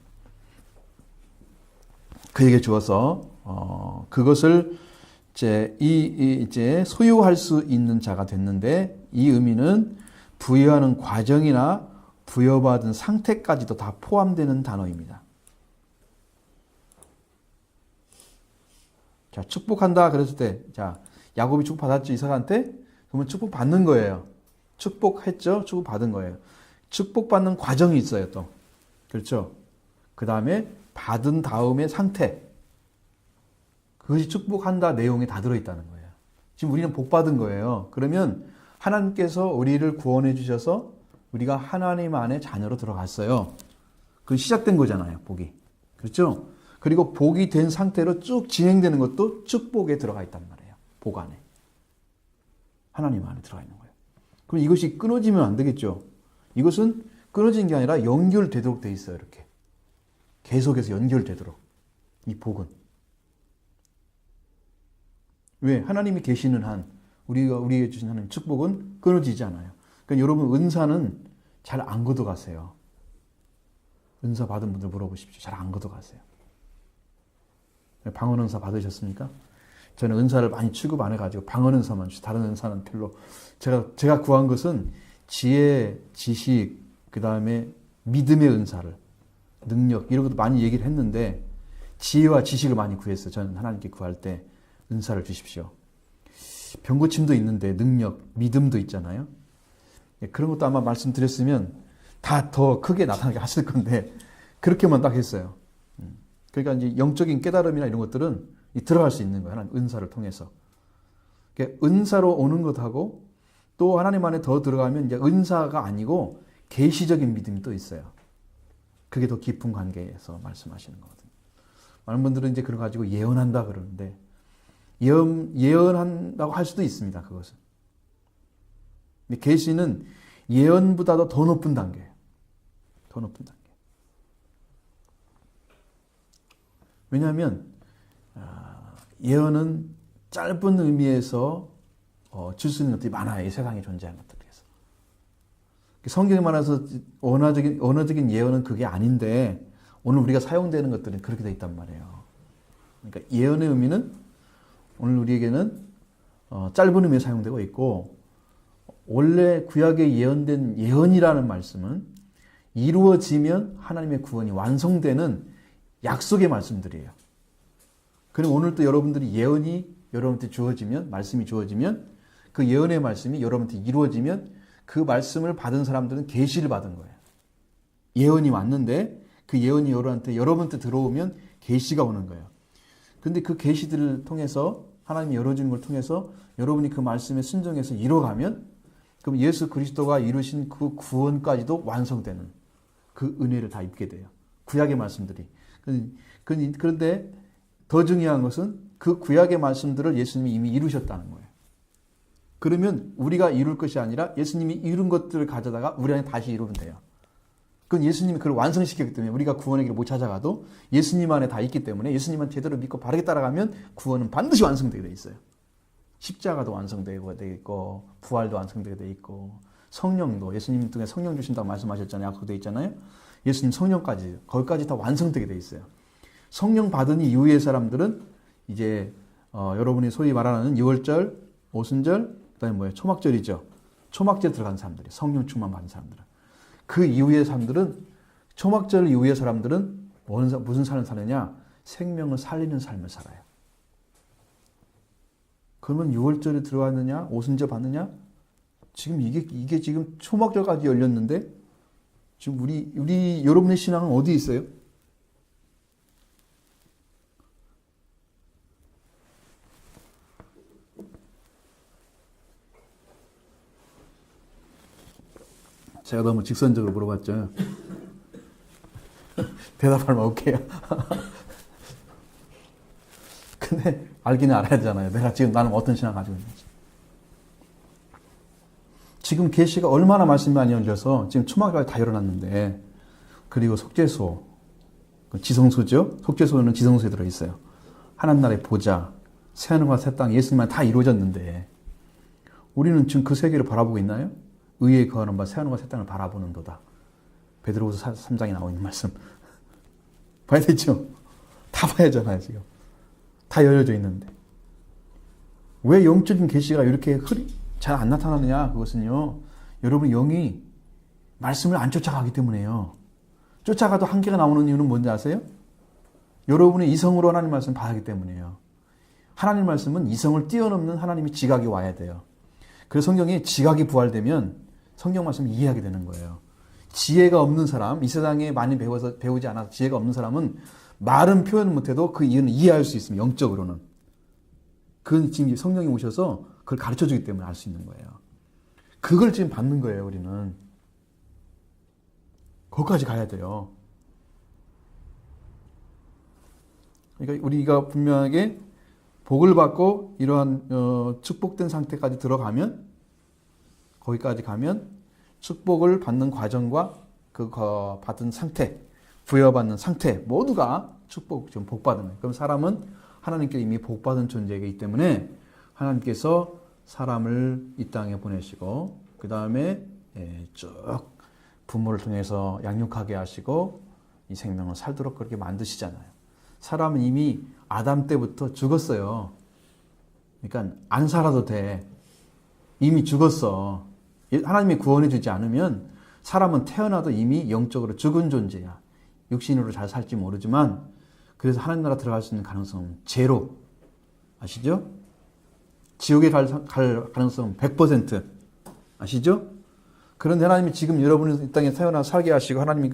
그에게 주어서 그것을 이제 소유할 수 있는 자가 됐는데, 이 의미는 부여하는 과정이나 부여받은 상태까지도 다 포함되는 단어입니다. 자, 축복한다 그랬을 때, 자, 야곱이 축복받았죠, 이삭한테? 그러면 축복받는 거예요. 축복했죠? 축복받은 거예요. 축복받는 과정이 있어요, 또. 그렇죠? 그 다음에 받은 다음의 상태. 그것이 축복한다 내용이 다 들어있다는 거예요. 지금 우리는 복 받은 거예요. 그러면 하나님께서 우리를 구원해 주셔서 우리가 하나님 안에 자녀로 들어갔어요. 그 시작된 거잖아요, 복이. 그렇죠? 그리고 복이 된 상태로 쭉 진행되는 것도 축복에 들어가 있단 말이에요. 복 안에. 하나님 안에 들어가 있는 거예요. 그럼 이것이 끊어지면 안 되겠죠. 이것은 끊어진 게 아니라 연결되도록 돼 있어요, 이렇게. 계속해서 연결되도록. 이 복은. 왜? 하나님이 계시는 한, 우리에게 주신 하나님 축복은 끊어지지 않아요. 그러니까 여러분, 은사는 잘 안 걷어가세요. 은사 받은 분들 물어보십시오. 잘 안 걷어가세요. 방언 은사 받으셨습니까? 저는 은사를 많이 취급 안 해가지고 방언 은사만 주시, 다른 은사는 별로. 제가 구한 것은 지혜, 지식, 그 다음에 믿음의 은사를, 능력, 이런 것도 많이 얘기를 했는데, 지혜와 지식을 많이 구했어요. 저는 하나님께 구할 때 은사를 주십시오. 병고침도 있는데 능력, 믿음도 있잖아요. 그런 것도 아마 말씀드렸으면 다 더 크게 나타나게 하실 건데, 그렇게만 딱 했어요. 그러니까 이제 영적인 깨달음이나 이런 것들은 들어갈 수 있는 거예요. 하나님 은사를 통해서. 그러니까 은사로 오는 것하고 또 하나님 안에 더 들어가면 이제 은사가 아니고 계시적인 믿음이 또 있어요. 그게 더 깊은 관계에서 말씀하시는 거거든요. 많은 분들은 이제 그걸 가지고 예언한다 그러는데, 예언한다고 할 수도 있습니다, 그것은. 근데 계시는 예언보다도 더 높은 단계예요. 더 높은 단계. 왜냐하면 예언은 짧은 의미에서 줄 수 있는 것들이 많아요. 이 세상에 존재하는 것들에서. 성경에 말해서 언어적인 예언은 그게 아닌데, 오늘 우리가 사용되는 것들은 그렇게 돼 있단 말이에요. 그러니까 예언의 의미는 오늘 우리에게는 짧은 의미에 사용되고 있고, 원래 구약에 예언된 예언이라는 말씀은 이루어지면 하나님의 구원이 완성되는 약속의 말씀들이에요. 그럼 오늘 또 여러분들이 예언이 여러분한테 주어지면, 말씀이 주어지면, 그 예언의 말씀이 여러분한테 이루어지면 그 말씀을 받은 사람들은 계시를 받은 거예요. 예언이 왔는데 그 예언이 여러분한테 들어오면 계시가 오는 거예요. 근데 그 계시들을 통해서, 하나님이 열어주는 걸 통해서 여러분이 그 말씀에 순종해서 이뤄가면, 그럼 예수 그리스도가 이루신 그 구원까지도 완성되는 그 은혜를 다 입게 돼요. 구약의 말씀들이. 그런데 더 중요한 것은 그 구약의 말씀들을 예수님이 이미 이루셨다는 거예요. 그러면 우리가 이룰 것이 아니라 예수님이 이룬 것들을 가져다가 우리 안에 다시 이루면 돼요. 그건 예수님이 그걸 완성시켰기 때문에 우리가 구원의 길을 못 찾아가도 예수님 안에 다 있기 때문에, 예수님만 제대로 믿고 바르게 따라가면 구원은 반드시 완성되게 돼 있어요. 십자가도 완성되고 돼 있고, 부활도 완성되게 돼 있고, 성령도 예수님 통해 성령 주신다고 말씀하셨잖아요. 약속돼 있잖아요. 예수님 성령까지, 거기까지 다 완성되게 돼 있어요. 성령 받은 이후의 사람들은 이제 여러분이 소위 말하는 유월절, 오순절, 그다음에 뭐예요? 초막절이죠. 초막절 들어간 사람들이, 성령 충만 받은 사람들은. 그 이후의 사람들은, 초막절 이후의 사람들은 무슨 삶을 사느냐? 생명을 살리는 삶을 살아요. 그러면 6월절에 들어왔느냐? 오순절 받느냐? 지금 이게 지금 초막절까지 열렸는데, 지금 우리 여러분의 신앙은 어디 있어요? 제가 너무 직선적으로 물어봤죠. 대답하면 오케이요. 근데 알기는 알아야 되잖아요. 내가 지금 나는 어떤 신앙을 가지고 있는지. 지금 계시가 얼마나 말씀이 많이 열려서 지금 초막까지 다 열어놨는데, 그리고 속죄소, 그 지성소죠. 속죄소는 지성소에 들어있어요. 하나님 나라의 보좌, 새하늘과 새 땅, 예수님만 다 이루어졌는데 우리는 지금 그 세계를 바라보고 있나요? 의에 거하는 바 새하늘과 새 땅을 바라보는도다. 베드로후서 3장에 나와 있는 말씀. 봐야 되죠? 다 봐야잖아요, 지금. 다 열려져 있는데. 왜 영적인 계시가 이렇게 잘 안 나타나느냐? 그것은요, 여러분 영이 말씀을 안 쫓아가기 때문에요. 쫓아가도 한계가 나오는 이유는 뭔지 아세요? 여러분이 이성으로 하나님 말씀을 봐야 하기 때문이에요. 하나님 말씀은 이성을 뛰어넘는 하나님의 지각이 와야 돼요. 그래서 성경에 지각이 부활되면 성경 말씀을 이해하게 되는 거예요. 지혜가 없는 사람, 이 세상에 많이 배우지 않아서 지혜가 없는 사람은 말은 표현 못해도 그 이유는 이해할 수 있습니다. 영적으로는. 그건 지금 성령이 오셔서 그걸 가르쳐 주기 때문에 알 수 있는 거예요. 그걸 지금 받는 거예요, 우리는. 거기까지 가야 돼요. 그러니까 우리가 분명하게 복을 받고 이러한 축복된 상태까지 들어가면, 거기까지 가면 축복을 받는 과정과 그 받은 상태, 부여받는 상태 모두가 축복, 지금 복받은 거예요. 그럼 사람은 하나님께 이미 복받은 존재이기 때문에 하나님께서 사람을 이 땅에 보내시고 그 다음에 쭉 부모를 통해서 양육하게 하시고 이 생명을 살도록 그렇게 만드시잖아요. 사람은 이미 아담 때부터 죽었어요. 그러니까 안 살아도 돼. 이미 죽었어. 하나님이 구원해 주지 않으면 사람은 태어나도 이미 영적으로 죽은 존재야. 육신으로 잘 살지 모르지만 그래서 하나님 나라 들어갈 수 있는 가능성은 제로. 아시죠? 지옥에 갈 가능성은 100%. 아시죠? 그런데 하나님이 지금 여러분이 이 땅에 태어나 살게 하시고 하나님이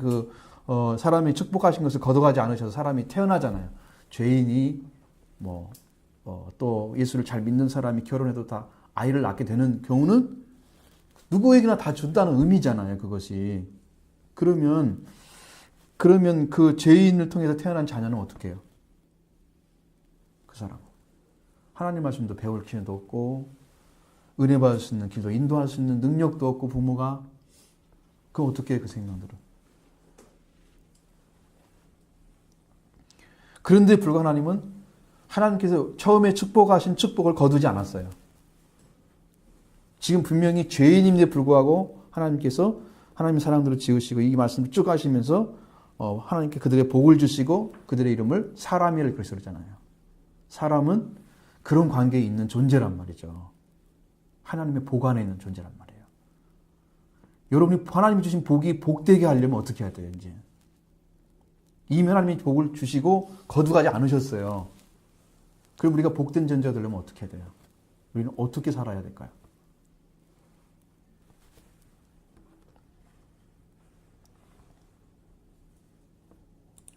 사람이 축복하신 것을 거둬가지 않으셔서 사람이 태어나잖아요. 죄인이 또 예수를 잘 믿는 사람이 결혼해도 다 아이를 낳게 되는 경우는 누구에게나 다 준다는 의미잖아요, 그것이. 그러면 그 죄인을 통해서 태어난 자녀는 어떻게 해요? 그 사람. 하나님 말씀도 배울 기회도 없고, 은혜 받을 수 있는 길도 인도할 수 있는 능력도 없고, 부모가. 그럼 어떻게 해, 그 생명들은? 그런데 불과 하나님은 하나님께서 처음에 축복하신 축복을 거두지 않았어요. 지금 분명히 죄인임에도 불구하고 하나님께서 하나님의 사랑들을 지으시고 이 말씀을 쭉 하시면서 하나님께 그들의 복을 주시고 그들의 이름을 사람이라고 그렇게 그러잖아요. 사람은 그런 관계에 있는 존재란 말이죠. 하나님의 복 안에 있는 존재란 말이에요. 여러분이 하나님이 주신 복이 복되게 하려면 어떻게 해야 돼요, 이제? 이미 하나님이 복을 주시고 거두가지 않으셨어요. 그럼 우리가 복된 존재가 되려면 어떻게 해야 돼요? 우리는 어떻게 살아야 될까요?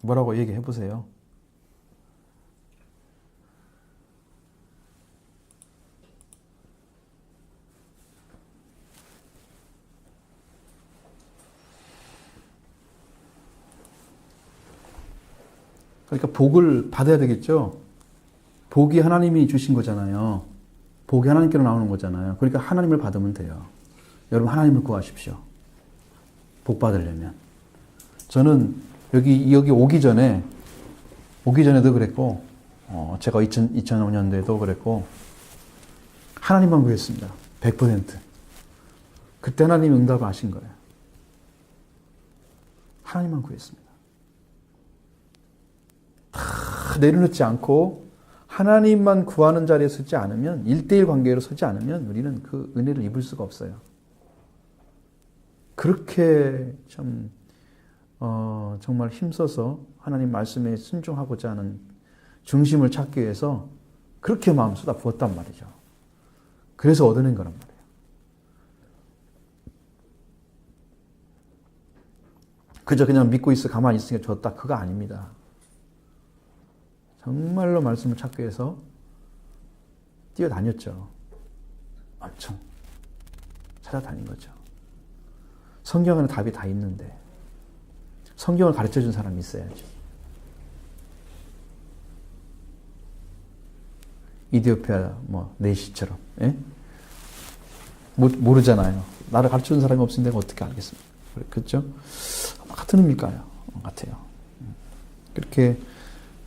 뭐라고 얘기해 보세요. 그러니까 복을 받아야 되겠죠. 복이 하나님이 주신 거잖아요. 복이 하나님께로 나오는 거잖아요. 그러니까 하나님을 받으면 돼요. 여러분 하나님을 구하십시오. 복 받으려면. 저는 여기 오기 전에도 그랬고, 제가 2005년도에도 그랬고, 하나님만 구했습니다. 100%. 그때 하나님이 응답을 하신 거예요. 하나님만 구했습니다. 다 내려놓지 않고, 하나님만 구하는 자리에 서지 않으면, 1대1 관계로 서지 않으면, 우리는 그 은혜를 입을 수가 없어요. 그렇게 정말 힘써서 하나님 말씀에 순종하고자 하는 중심을 찾기 위해서 그렇게 마음 쏟아 부었단 말이죠. 그래서 얻어낸 거란 말이에요. 그저 그냥 믿고 있어 가만히 있으니까 줬다. 그거 아닙니다. 정말로 말씀을 찾기 위해서 뛰어다녔죠. 엄청 찾아다닌 거죠. 성경에는 답이 다 있는데 성경을 가르쳐준 사람이 있어야죠. 이디오피아 네시처럼. 예? 모르잖아요. 나를 가르쳐준 사람이 없으면 내가 어떻게 알겠습니까? 그렇죠? 같은 의미일까요? 같아요. 그렇게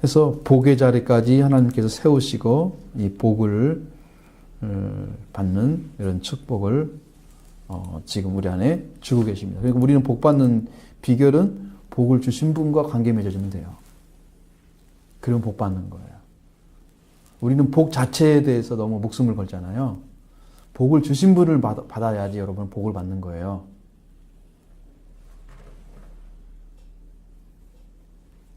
해서 복의 자리까지 하나님께서 세우시고 이 복을 받는 이런 축복을 지금 우리 안에 주고 계십니다. 그러니까 우리는 복 받는 비결은 복을 주신 분과 관계 맺어주면 돼요. 그러면 복 받는 거예요. 우리는 복 자체에 대해서 너무 목숨을 걸잖아요. 복을 주신 분을 받아야지 여러분 복을 받는 거예요.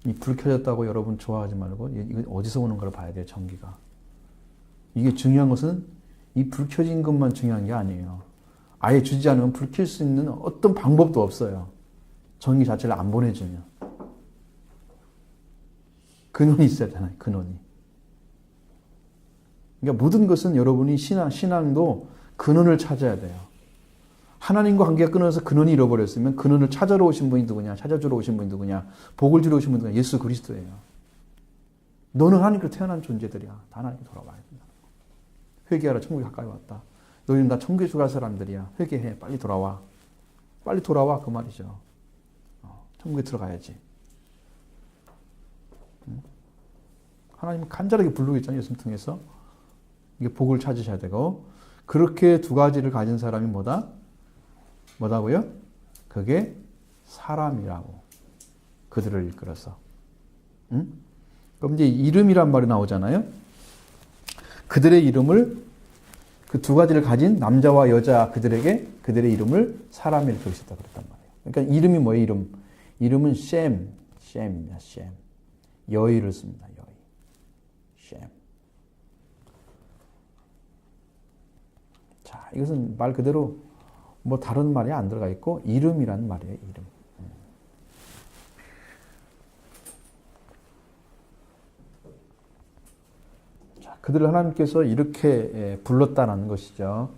이 불 켜졌다고 여러분 좋아하지 말고 이거 어디서 오는 걸 봐야 돼요. 전기가. 이게 중요한 것은 이 불 켜진 것만 중요한 게 아니에요. 아예 주지 않으면 불 켤 수 있는 어떤 방법도 없어요. 전기 자체를 안 보내주면. 근원이 있어야 되잖아요. 근원이. 그러니까 모든 것은 여러분이 신앙도 근원을 찾아야 돼요. 하나님과 관계가 끊어서 근원이 잃어버렸으면 근원을 찾아러 오신 분이 누구냐? 찾아주러 오신 분이 누구냐? 복을 주러 오신 분이 누구냐? 예수 그리스도예요. 너는 하나님께로 태어난 존재들이야. 다 하나님께 돌아와야 된다. 회개하라. 천국이 가까이 왔다. 너희는 다 천국에 들어갈 사람들이야. 회개해. 빨리 돌아와. 빨리 돌아와. 그 말이죠. 천국에 들어가야지. 하나님은 간절하게 부르고 있잖아요. 예수님 통해서. 이게 복을 찾으셔야 되고 그렇게 두 가지를 가진 사람이 뭐다고요? 그게 사람이라고. 그들을 이끌어서. 그럼 이제 이름이란 말이 나오잖아요. 그들의 이름을 그 두 가지를 가진 남자와 여자 그들에게 그들의 이름을 사람이 이렇게 있었다 그랬단 말이에요. 그러니까 이름이 뭐예요? 이름은 셈입니다. 셈. 여의를 씁니다. 여의. 셈. 자, 이것은 말 그대로 뭐 다른 말이 안 들어가 있고 이름이란 말이에요. 이름. 자, 그들을 하나님께서 이렇게 불렀다는 것이죠.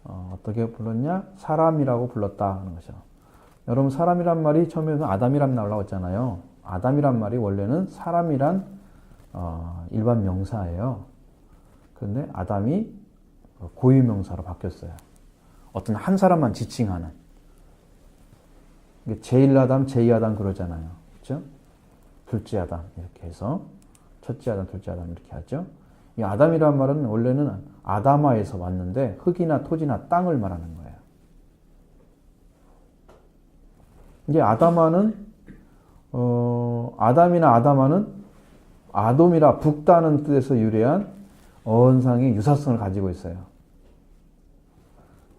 어떻게 불렀냐? 사람이라고 불렀다는 거죠. 여러분 사람이란 말이 처음에는 아담이란 나오려고 했잖아요. 아담이란 말이 원래는 사람이란 일반 명사예요. 그런데 아담이 고유명사로 바뀌었어요. 어떤 한 사람만 지칭하는. 제1아담, 제2아담 그러잖아요. 그렇죠? 둘째 아담 이렇게 해서 첫째 아담, 둘째 아담 이렇게 하죠. 이 아담이란 말은 원래는 아다마에서 왔는데 흙이나 토지나 땅을 말하는 거예요. 이제 아담아는 아담이나 아다마는 아돔이라 북다는 뜻에서 유래한 어원상의 유사성을 가지고 있어요.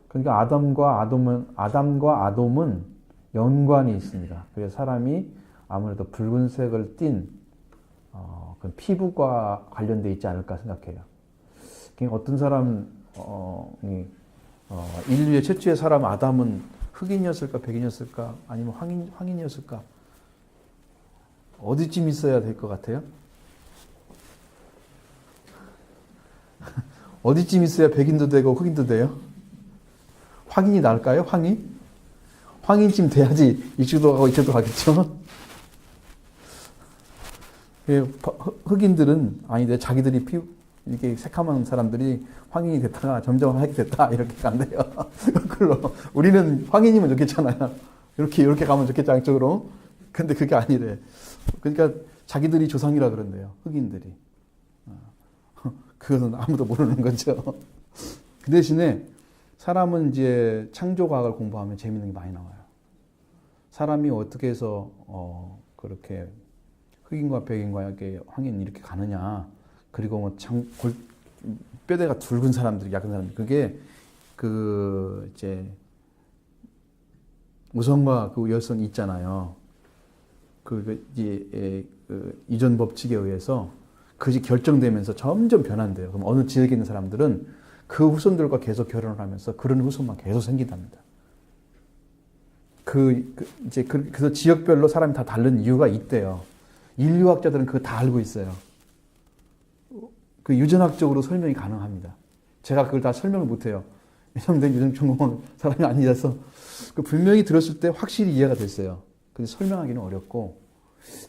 그러니까 아담과 아돔은 연관이 있습니다. 그래서 사람이 아무래도 붉은색을 띤 그 피부과 관련되어 있지 않을까 생각해요. 어떤 사람 인류의 최초의 사람 아담은 흑인이었을까 백인이었을까 아니면 황인이었을까 어디쯤 있어야 될 것 같아요? 어디쯤 있어야 백인도 되고 흑인도 돼요? 황인이 나을까요? 황인쯤 돼야지 이쪽도 가고 이쪽도 가겠죠? 흑인들은 아닌데 자기들이 이렇게 새카만 사람들이 황인이 됐다가 점점 하게 됐다 이렇게 간대요. 그걸로 우리는 황인이면 좋겠잖아요. 이렇게 가면 좋겠죠 양쪽으로. 근데 그게 아니래. 그러니까 자기들이 조상이라 그런대요. 흑인들이. 그것은 아무도 모르는 거죠. 그 대신에 사람은 이제 창조과학을 공부하면 재밌는 게 많이 나와요. 사람이 어떻게 해서 그렇게 흑인과 백인과 이렇게 황인 이렇게 가느냐. 그리고 뭐 뼈대가 굵은 사람들이 약한 사람들 그게 이제 우성과 그 여성이 있잖아요. 이제 이전 법칙에 의해서 그것이 결정되면서 점점 변한대요. 그럼 어느 지역에 있는 사람들은 그 후손들과 계속 결혼을 하면서 그런 후손만 계속 생긴답니다. 그래서 지역별로 사람이 다 다른 이유가 있대요. 인류학자들은 그거 다 알고 있어요. 그 유전학적으로 설명이 가능합니다. 제가 그걸 다 설명을 못해요. 왜냐하면 내가 유전 전공한 사람이 아니라서 분명히 들었을 때 확실히 이해가 됐어요. 근데 설명하기는 어렵고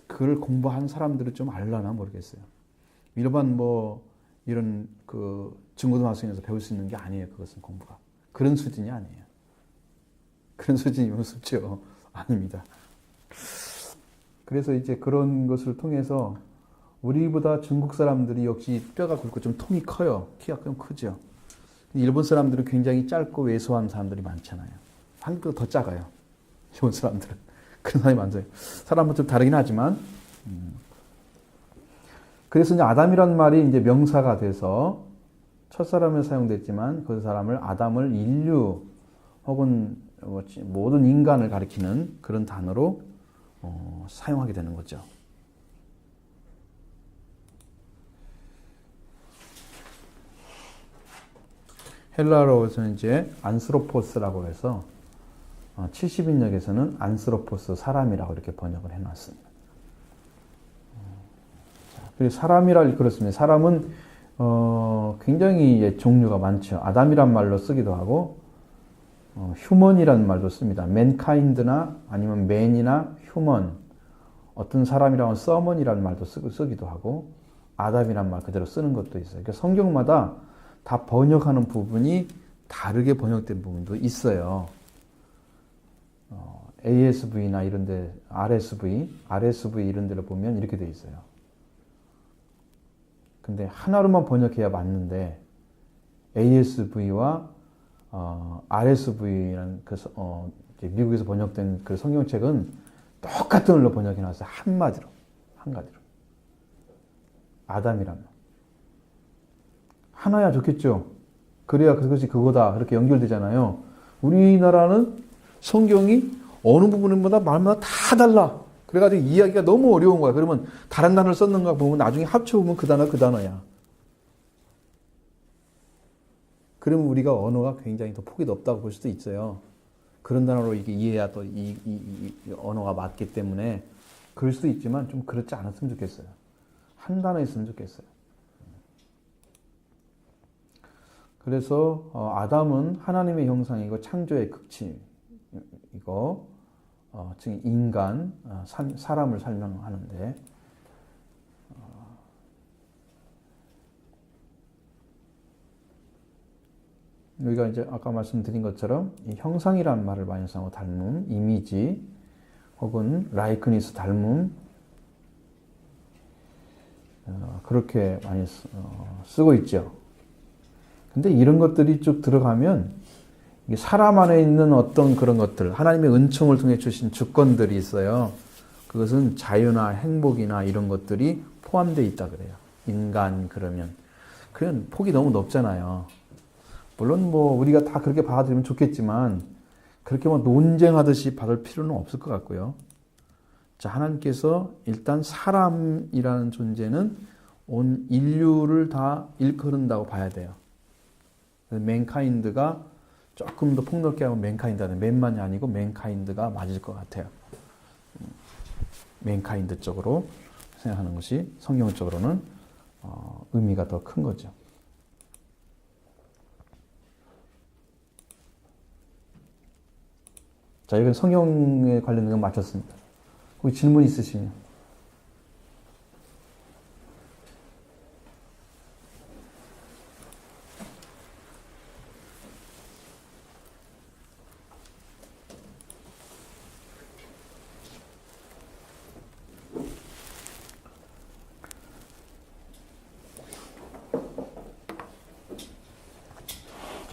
그걸 공부한 사람들은 좀 알려나 모르겠어요. 일반 이런 중고등학생에서 배울 수 있는 게 아니에요. 그것은 공부가. 그런 수준이 아니에요. 그런 수준이 무섭죠. 아닙니다. 그래서 이제 그런 것을 통해서 우리보다 중국 사람들이 역시 뼈가 굵고 좀 통이 커요. 키가 좀 크죠. 일본 사람들은 굉장히 짧고 왜소한 사람들이 많잖아요. 한국보다 더 작아요. 일본 사람들은. 그런 사람이 많아요. 사람은 좀 다르긴 하지만. 그래서 이제 아담이란 말이 이제 명사가 돼서 첫사람에 사용됐지만 그 사람을 아담을 인류 혹은 모든 인간을 가리키는 그런 단어로 사용하게 되는 거죠. 헬라어에서는 이제 안스로포스라고 해서 70인역에서는 안스로포스 사람이라고 이렇게 번역을 해놨습니다. 그리고 사람이라 그렇습니다. 사람은 굉장히 종류가 많죠. 아담이란 말로 쓰기도 하고 휴먼이라는 말도 씁니다. 맨카인드나 아니면 맨이나 휴먼, 어떤 사람이라면 서먼이라는 말도 쓰기도 하고 아담이란 말 그대로 쓰는 것도 있어요. 그러니까 성경마다 다 번역하는 부분이 다르게 번역된 부분도 있어요. ASV나 이런데 RSV 이런 데를 보면 이렇게 돼 있어요. 근데 하나로만 번역해야 맞는데 ASV와 RSV라는 미국에서 번역된 그 성경책은 똑같은 걸로 번역해 놨어요. 한 가지로. 아담이라면 하나야 좋겠죠. 그래야 그것이 그거다. 그렇게 연결되잖아요. 우리나라는 성경이 어느 부분마다 말마다 다 달라. 그래가지고 이해하기가 너무 어려운 거야. 그러면 다른 단어를 썼는가 보면 나중에 합쳐보면 그 단어야. 그러면 우리가 언어가 굉장히 더 폭이 넓다고 볼 수도 있어요. 그런 단어로 이게 이해해야 또 이 언어가 맞기 때문에 그럴 수도 있지만 좀 그렇지 않았으면 좋겠어요. 한 단어 있으면 좋겠어요. 그래서 아담은 하나님의 형상이고 창조의 극치이고 즉 인간, 사람을 설명하는데 여기가 이제 아까 말씀드린 것처럼 이 형상이라는 말을 많이 쓰고 닮음, 이미지 혹은 라이크니스 닮음 그렇게 많이 쓰고 있죠. 근데 이런 것들이 쭉 들어가면 사람 안에 있는 어떤 그런 것들, 하나님의 은총을 통해 주신 주권들이 있어요. 그것은 자유나 행복이나 이런 것들이 포함되어 있다 그래요. 인간 그러면. 그건 폭이 너무 넓잖아요. 물론 우리가 다 그렇게 받아들이면 좋겠지만 그렇게 논쟁하듯이 받을 필요는 없을 것 같고요. 자, 하나님께서 일단 사람이라는 존재는 온 인류를 다 일컬은다고 봐야 돼요. 맨카인드가 조금 더 폭넓게 하면 맨카인드는 맨만이 아니고 맨카인드가 맞을 것 같아요. 맨카인드 쪽으로 생각하는 것이 성경적으로는 의미가 더 큰 거죠. 자, 이건 성경에 관련된 건 마쳤습니다. 혹시 질문 있으시면.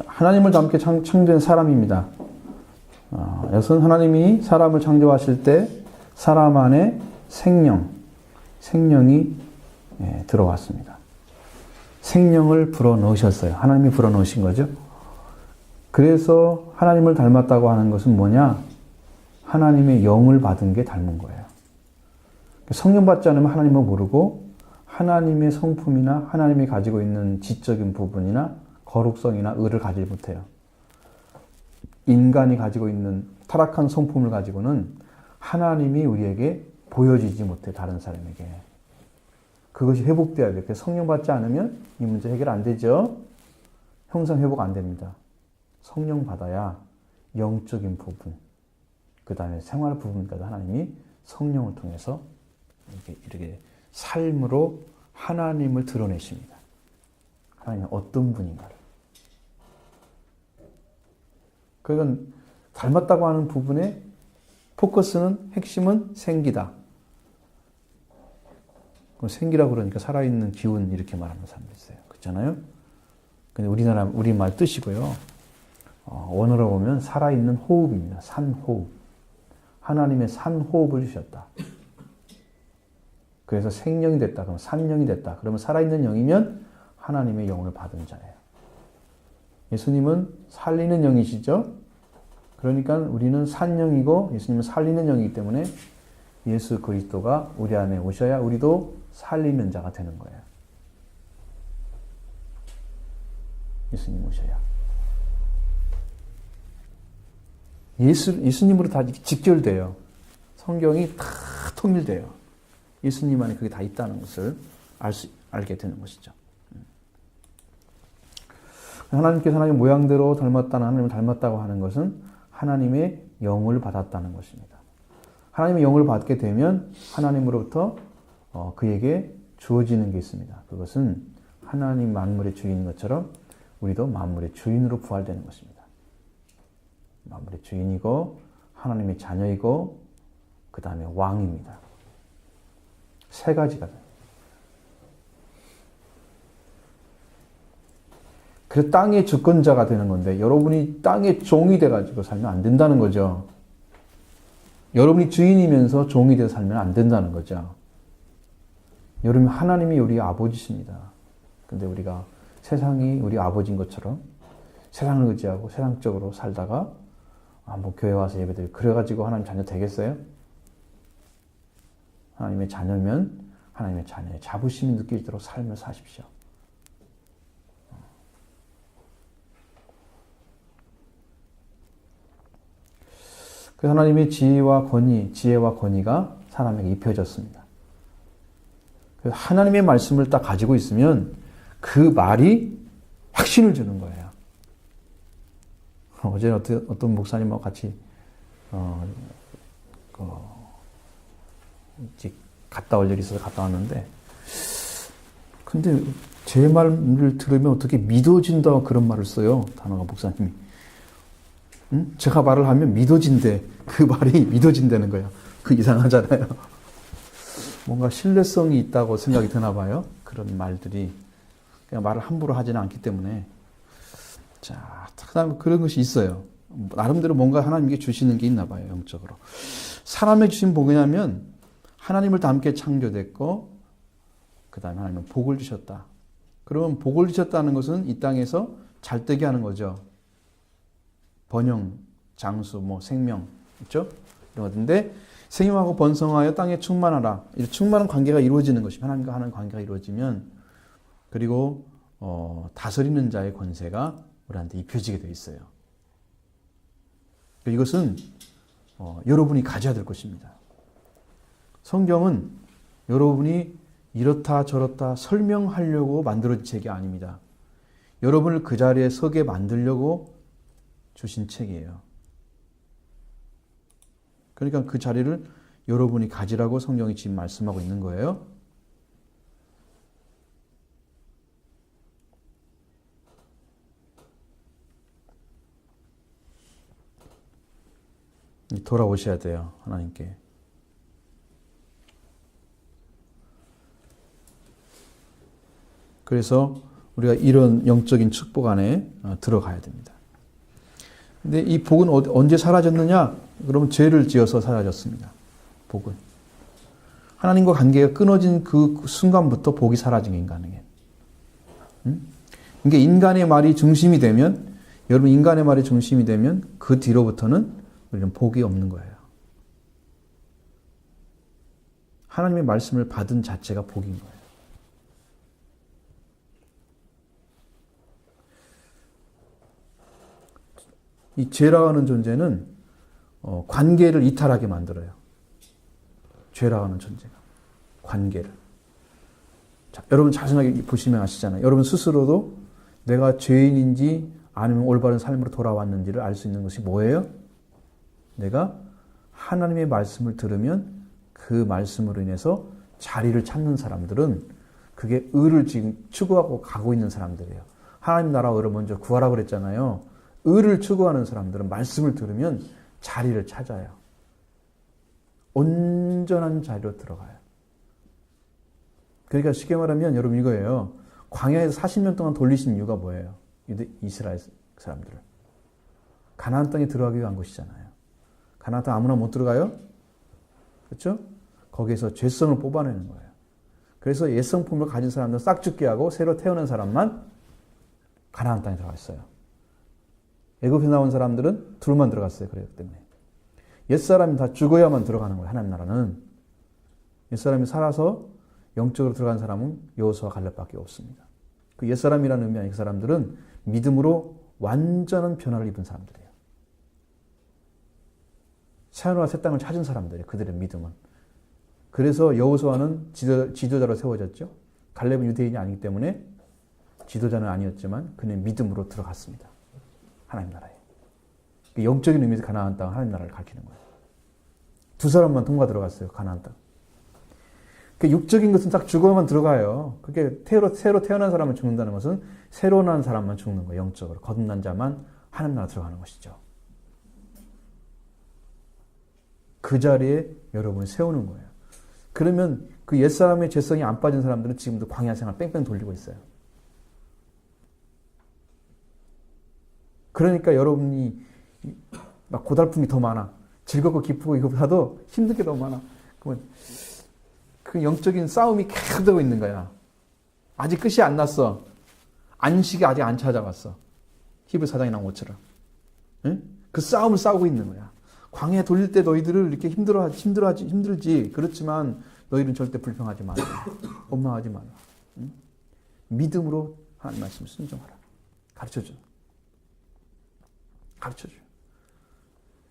하나님을 닮게 창조된 사람입니다. 여기서는 하나님이 사람을 창조하실 때 사람 안에 생명이 들어왔습니다. 생명을 불어넣으셨어요. 하나님이 불어넣으신 거죠. 그래서 하나님을 닮았다고 하는 것은 뭐냐? 하나님의 영을 받은 게 닮은 거예요. 성령 받지 않으면 하나님을 모르고 하나님의 성품이나 하나님이 가지고 있는 지적인 부분이나 거룩성이나 의를 가지지 못해요. 인간이 가지고 있는 타락한 성품을 가지고는 하나님이 우리에게 보여지지 못해, 다른 사람에게. 그것이 회복돼야 돼요. 성령 받지 않으면 이 문제 해결 안 되죠. 형상 회복 안 됩니다. 성령 받아야 영적인 부분, 그 다음에 생활 부분까지 하나님이 성령을 통해서 이렇게 삶으로 하나님을 드러내십니다. 하나님은 어떤 분인가를. 그건 닮았다고 하는 부분에 포커스는, 핵심은 생기다. 그럼 생기라고 그러니까 살아있는 기운 이렇게 말하는 사람도 있어요. 그렇잖아요? 근데 우리말 뜻이고요. 원어로 보면 살아있는 호흡입니다. 산호흡. 하나님의 산호흡을 주셨다. 그래서 생명이 됐다. 그러면 산영이 됐다. 그러면 살아있는 영이면 하나님의 영을 받은 자예요. 예수님은 살리는 영이시죠? 그러니까 우리는 산영이고 예수님은 살리는 영이기 때문에 예수 그리스도가 우리 안에 오셔야 우리도 살리는 자가 되는 거예요. 예수님 오셔야. 예수님으로 다 직결돼요. 성경이 다 통일돼요. 예수님 안에 그게 다 있다는 것을 알게 되는 것이죠. 하나님께서 하나님의 모양대로 닮았다는 하나님을 닮았다고 하는 것은 하나님의 영을 받았다는 것입니다. 하나님의 영을 받게 되면 하나님으로부터 그에게 주어지는 게 있습니다. 그것은 하나님 만물의 주인인 것처럼 우리도 만물의 주인으로 부활되는 것입니다. 만물의 주인이고 하나님의 자녀이고 그 다음에 왕입니다. 세 가지가 돼요. 그래서 땅의 주권자가 되는 건데 여러분이 땅의 종이 돼가지고 살면 안 된다는 거죠. 여러분이 주인이면서 종이 돼서 살면 안 된다는 거죠. 여러분 하나님이 우리 아버지십니다. 근데 우리가 세상이 우리 아버지인 것처럼 세상을 의지하고 세상적으로 살다가 뭐 교회 와서 예배드리고 그래가지고 하나님 자녀 되겠어요? 하나님의 자녀면 하나님의 자녀의 자부심이 느껴지도록 삶을 사십시오. 그래서 하나님의 지혜와 권위가 사람에게 입혀졌습니다. 그래서 하나님의 말씀을 딱 가지고 있으면 그 말이 확신을 주는 거예요. 어제 어떤 목사님하고 같이 갔다 올 일이 있어서 갔다 왔는데, 근데 제 말을 들으면 어떻게 믿어진다 그런 말을 써요. 단어가 목사님이. 응? 제가 말을 하면 믿어진대. 그 말이 믿어진다는 거야. 그 이상하잖아요. 뭔가 신뢰성이 있다고 생각이 드나 봐요. 그런 말들이. 그냥 말을 함부로 하지는 않기 때문에. 자, 그다음에 그런 것이 있어요. 나름대로 뭔가 하나님께 주시는 게 있나 봐요. 영적으로. 사람의 주신 복이냐면 하나님을 닮게 창조됐고 그 다음에 하나님은 복을 주셨다. 그러면 복을 주셨다는 것은 이 땅에서 잘되게 하는 거죠. 번영, 장수, 생명 있죠? 이런 것인데 생명하고 번성하여 땅에 충만하라. 이런 충만한 관계가 이루어지는 것이 하나님과 하는 관계가 이루어지면 그리고 다스리는 자의 권세가 우리한테 입혀지게 되어 있어요. 이것은 여러분이 가져야 될 것입니다. 성경은 여러분이 이렇다 저렇다 설명하려고 만들어진 책이 아닙니다. 여러분을 그 자리에 서게 만들려고 주신 책이에요. 그러니까 그 자리를 여러분이 가지라고 성경이 지금 말씀하고 있는 거예요. 돌아오셔야 돼요. 하나님께. 그래서 우리가 이런 영적인 축복 안에 들어가야 됩니다. 근데 이 복은 언제 사라졌느냐? 그러면 죄를 지어서 사라졌습니다. 복은. 하나님과 관계가 끊어진 그 순간부터 복이 사라진 게 인간에게. 그러니까 인간의 말이 중심이 되면, 여러분 인간의 말이 중심이 되면 그 뒤로부터는 우리는 복이 없는 거예요. 하나님의 말씀을 받은 자체가 복인 거예요. 이 죄라고 하는 존재는 관계를 이탈하게 만들어요. 죄라고 하는 존재가. 관계를. 자, 여러분 자신하게 보시면 아시잖아요. 여러분 스스로도 내가 죄인인지 아니면 올바른 삶으로 돌아왔는지를 알 수 있는 것이 뭐예요? 내가 하나님의 말씀을 들으면 그 말씀으로 인해서 자리를 찾는 사람들은 그게 의를 지금 추구하고 가고 있는 사람들이에요. 하나님 나라 의를 먼저 구하라고 그랬잖아요. 의를 추구하는 사람들은 말씀을 들으면 자리를 찾아요. 온전한 자리로 들어가요. 그러니까 쉽게 말하면 여러분 이거예요. 광야에서 40년 동안 돌리신 이유가 뭐예요? 이스라엘 사람들을. 가나안 땅에 들어가기 위한 것이잖아요. 가나안 땅 아무나 못 들어가요? 그렇죠? 거기에서 죄성을 뽑아내는 거예요. 그래서 옛성품을 가진 사람들은 싹 죽게 하고 새로 태어난 사람만 가나안 땅에 들어갔어요. 애굽에 나온 사람들은 둘만 들어갔어요. 그렇기 때문에. 옛사람이 다 죽어야만 들어가는 거예요. 하나님 나라는. 옛사람이 살아서 영적으로 들어간 사람은 여호수아와 갈렙밖에 없습니다. 그 옛사람이라는 의미 아닌 그 사람들은 믿음으로 완전한 변화를 입은 사람들이에요. 새하늘과 새 땅을 찾은 사람들이에요. 그들의 믿음은. 그래서 여호수아는 지도자로 세워졌죠. 갈렙은 유대인이 아니기 때문에 지도자는 아니었지만 그는 믿음으로 들어갔습니다. 하나님 나라에. 영적인 의미에서 가나안 땅 하나님 나라를 가리키는 거예요. 두 사람만 통과 들어갔어요. 가나안 땅. 육적인 것은 딱 죽어야만 들어가요. 그게 새로 태어난 사람만 죽는다는 것은 새로 난 사람만 죽는 거예요. 영적으로. 거듭난 자만 하나님 나라 들어가는 것이죠. 그 자리에 여러분을 세우는 거예요. 그러면 그 옛사람의 죄성이 안 빠진 사람들은 지금도 광야 생활 뺑뺑 돌리고 있어요. 그러니까 여러분이 막 고달픔이 더 많아. 즐겁고 기쁘고 이것보다도 힘든 게 더 많아. 그러면 그 영적인 싸움이 계속되고 있는 거야. 아직 끝이 안 났어. 안식이 아직 안 찾아왔어. 히브리 4장에 나온 것처럼. 응? 그 싸움을 싸우고 있는 거야. 광야에 돌릴 때 너희들을 이렇게 힘들지. 그렇지만 너희는 절대 불평하지 마라. 원망하지 마라. 응? 믿음으로 하나님 말씀을 순종하라. 가르쳐줘.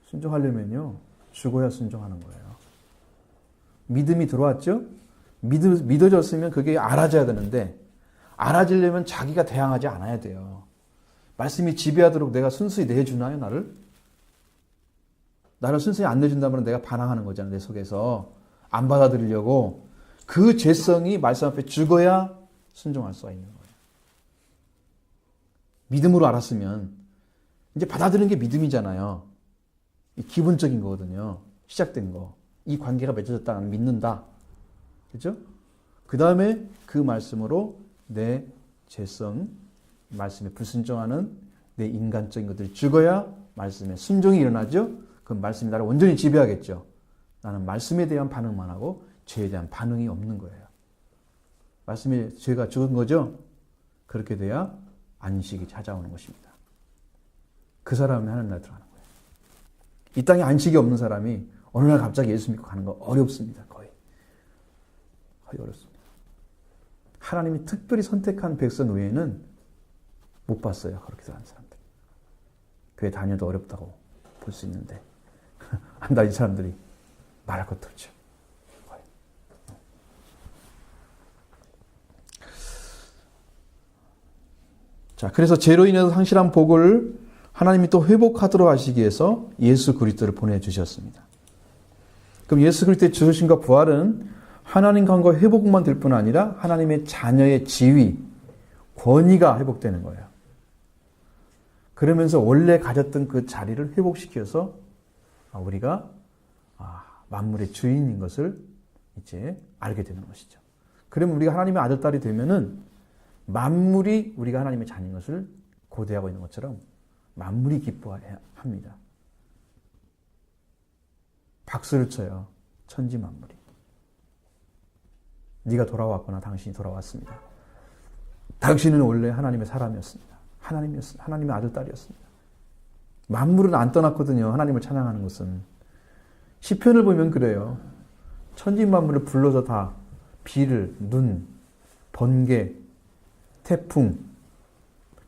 순종하려면요. 죽어야 순종하는 거예요. 믿음이 들어왔죠? 믿어졌으면 그게 알아져야 되는데 알아지려면 자기가 대항하지 않아야 돼요. 말씀이 지배하도록 내가 순수히 내주나요? 나를 순수히 안 내준다면 내가 반항하는 거잖아요. 내 속에서. 안 받아들이려고. 그 죄성이 말씀 앞에 죽어야 순종할 수가 있는 거예요. 믿음으로 알았으면 이제 받아들이는 게 믿음이잖아요. 기본적인 거거든요. 시작된 거. 이 관계가 맺어졌다. 나는 믿는다. 그렇죠? 그 다음에 그 말씀으로 내 죄성, 말씀에 불순종하는 내 인간적인 것들이 죽어야 말씀에 순종이 일어나죠. 그 말씀이 나를 온전히 지배하겠죠. 나는 말씀에 대한 반응만 하고 죄에 대한 반응이 없는 거예요. 말씀에 죄가 죽은 거죠. 그렇게 돼야 안식이 찾아오는 것입니다. 그 사람이 하나님 나라에 들어가는 거예요. 이 땅에 안식이 없는 사람이 어느 날 갑자기 예수 믿고 가는 거 어렵습니다. 거의 어렵습니다. 하나님이 특별히 선택한 백성 외에는 못 봤어요. 그렇게 사는 사람들. 교회 다녀도 어렵다고 볼 수 있는데 안 다닌 사람들이 말할 것도 없죠. 거의. 자, 그래서 죄로 인해서 상실한 복을 하나님이 또 회복하도록 하시기 위해서 예수 그리스도를 보내주셨습니다. 그럼 예수 그리스도의 죽으심과 부활은 하나님 강과 회복만 될 뿐 아니라 하나님의 자녀의 지위, 권위가 회복되는 거예요. 그러면서 원래 가졌던 그 자리를 회복시켜서 우리가 만물의 주인인 것을 이제 알게 되는 것이죠. 그러면 우리가 하나님의 아들, 딸이 되면은 만물이 우리가 하나님의 자녀인 것을 고대하고 있는 것처럼 만물이 기뻐해야 합니다. 박수를 쳐요. 천지 만물이. 네가 돌아왔구나. 당신이 돌아왔습니다. 당신은 원래 하나님의 사람이었습니다. 하나님의 아들, 딸이었습니다. 만물은 안 떠났거든요. 하나님을 찬양하는 것은. 시편을 보면 그래요. 천지 만물을 불러서 다 비를, 눈, 번개, 태풍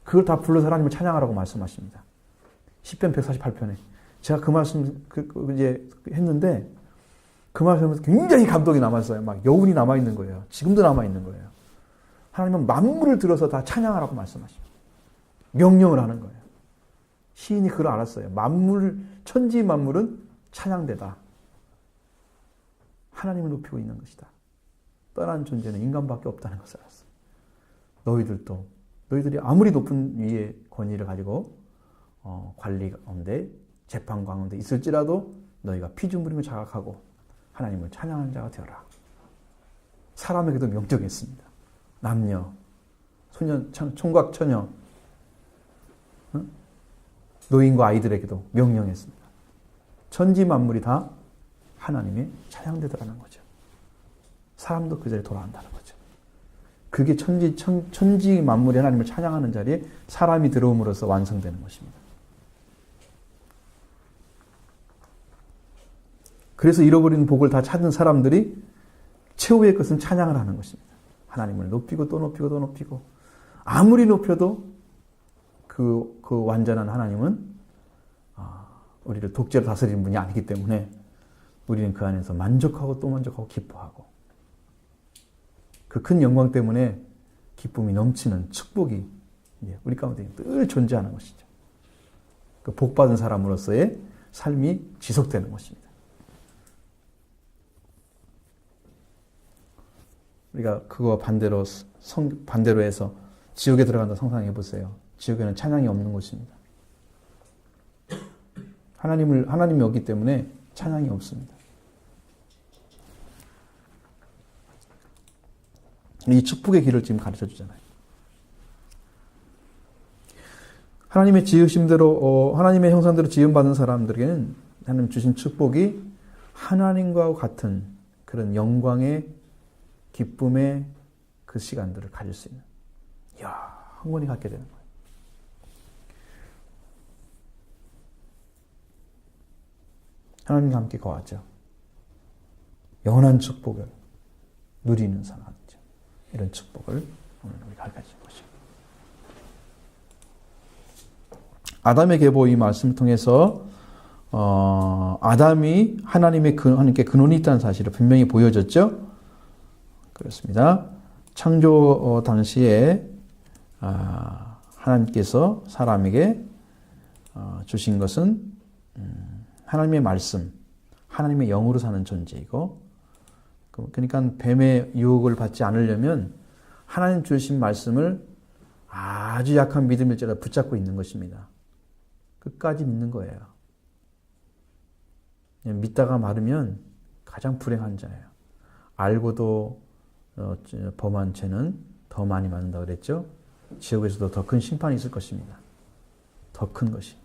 그걸 다 불러서 하나님을 찬양하라고 말씀하십니다. 시편 148편에. 제가 그 말씀 이제 했는데 그 말씀에서 굉장히 감동이 남았어요. 막 여운이 남아있는 거예요. 지금도 남아있는 거예요. 하나님은 만물을 들어서 다 찬양하라고 말씀하십니다. 명령을 하는 거예요. 시인이 그걸 알았어요. 천지 만물은 찬양대다. 하나님을 높이고 있는 것이다. 떠난 존재는 인간밖에 없다는 것을 알았어요. 너희들이 아무리 높은 위의 권위를 가지고 관리 가운데 재판 가운데 있을지라도 너희가 피조물임을 자각하고 하나님을 찬양하는 자가 되어라. 사람에게도 명령했습니다. 남녀, 소년, 총각, 처녀, 노인과 아이들에게도 명령했습니다. 천지 만물이 다 하나님의 찬양되더라는 거죠. 사람도 그 자리에 돌아간다는 거죠. 그게 천지 만물이 하나님을 찬양하는 자리에 사람이 들어옴으로써 완성되는 것입니다. 그래서 잃어버린 복을 다 찾은 사람들이 최후의 것은 찬양을 하는 것입니다. 하나님을 높이고 또 높이고 또 높이고, 아무리 높여도 그 완전한 하나님은 우리를 독재로 다스리는 분이 아니기 때문에 우리는 그 안에서 만족하고 또 만족하고 기뻐하고, 그 큰 영광 때문에 기쁨이 넘치는 축복이 우리 가운데 늘 존재하는 것이죠. 그 복받은 사람으로서의 삶이 지속되는 것입니다. 우리가 그거와 반대로 해서 지옥에 들어간다 상상해 보세요. 지옥에는 찬양이 없는 곳입니다. 하나님이 없기 때문에 찬양이 없습니다. 이 축복의 길을 지금 가르쳐 주잖아요. 하나님의 지으심대로, 하나님의 형상대로 지음받은 사람들에게는 하나님 주신 축복이 하나님과 같은 그런 영광의 기쁨의 그 시간들을 가질 수 있는, 한번에 갖게 되는 거예요. 하나님과 함께 거하죠. 영원한 축복을 누리는 상황이죠. 이런 축복을 오늘 우리가 가진 것입니다. 아담의 계보 이 말씀을 통해서 아담이 하나님께 근원이 있다는 사실을 분명히 보여줬죠. 그렇습니다. 창조 당시에 하나님께서 사람에게 주신 것은 하나님의 말씀, 하나님의 영으로 사는 존재이고, 그러니까 뱀의 유혹을 받지 않으려면 하나님 주신 말씀을 아주 약한 믿음일지라도 붙잡고 있는 것입니다. 끝까지 믿는 거예요. 믿다가 마르면 가장 불행한 자예요. 알고도 범한 죄는 더 많이 받는다고 그랬죠. 지옥에서도 더 큰 심판이 있을 것입니다. 더 큰 것이.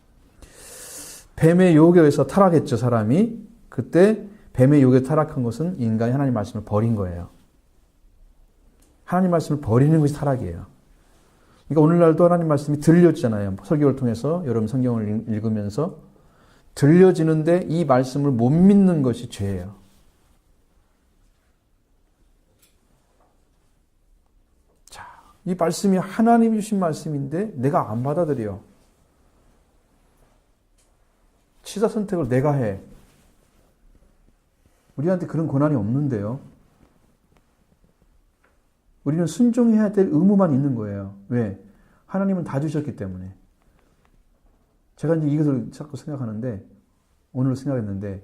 뱀의 유혹에 의해서 타락했죠, 사람이. 그때 뱀의 유혹에 타락한 것은 인간이 하나님 말씀을 버린 거예요. 하나님 말씀을 버리는 것이 타락이에요. 그러니까 오늘날도 하나님 말씀이 들려지잖아요. 설교를 통해서 여러분 성경을 읽으면서 들려지는데 이 말씀을 못 믿는 것이 죄예요. 자, 이 말씀이 하나님이 주신 말씀인데 내가 안 받아들여. 취사 선택을 내가 해. 우리한테 그런 권한이 없는데요. 우리는 순종해야 될 의무만 있는 거예요. 왜? 하나님은 다 주셨기 때문에. 제가 이제 이것을 자꾸 생각하는데, 오늘 생각했는데,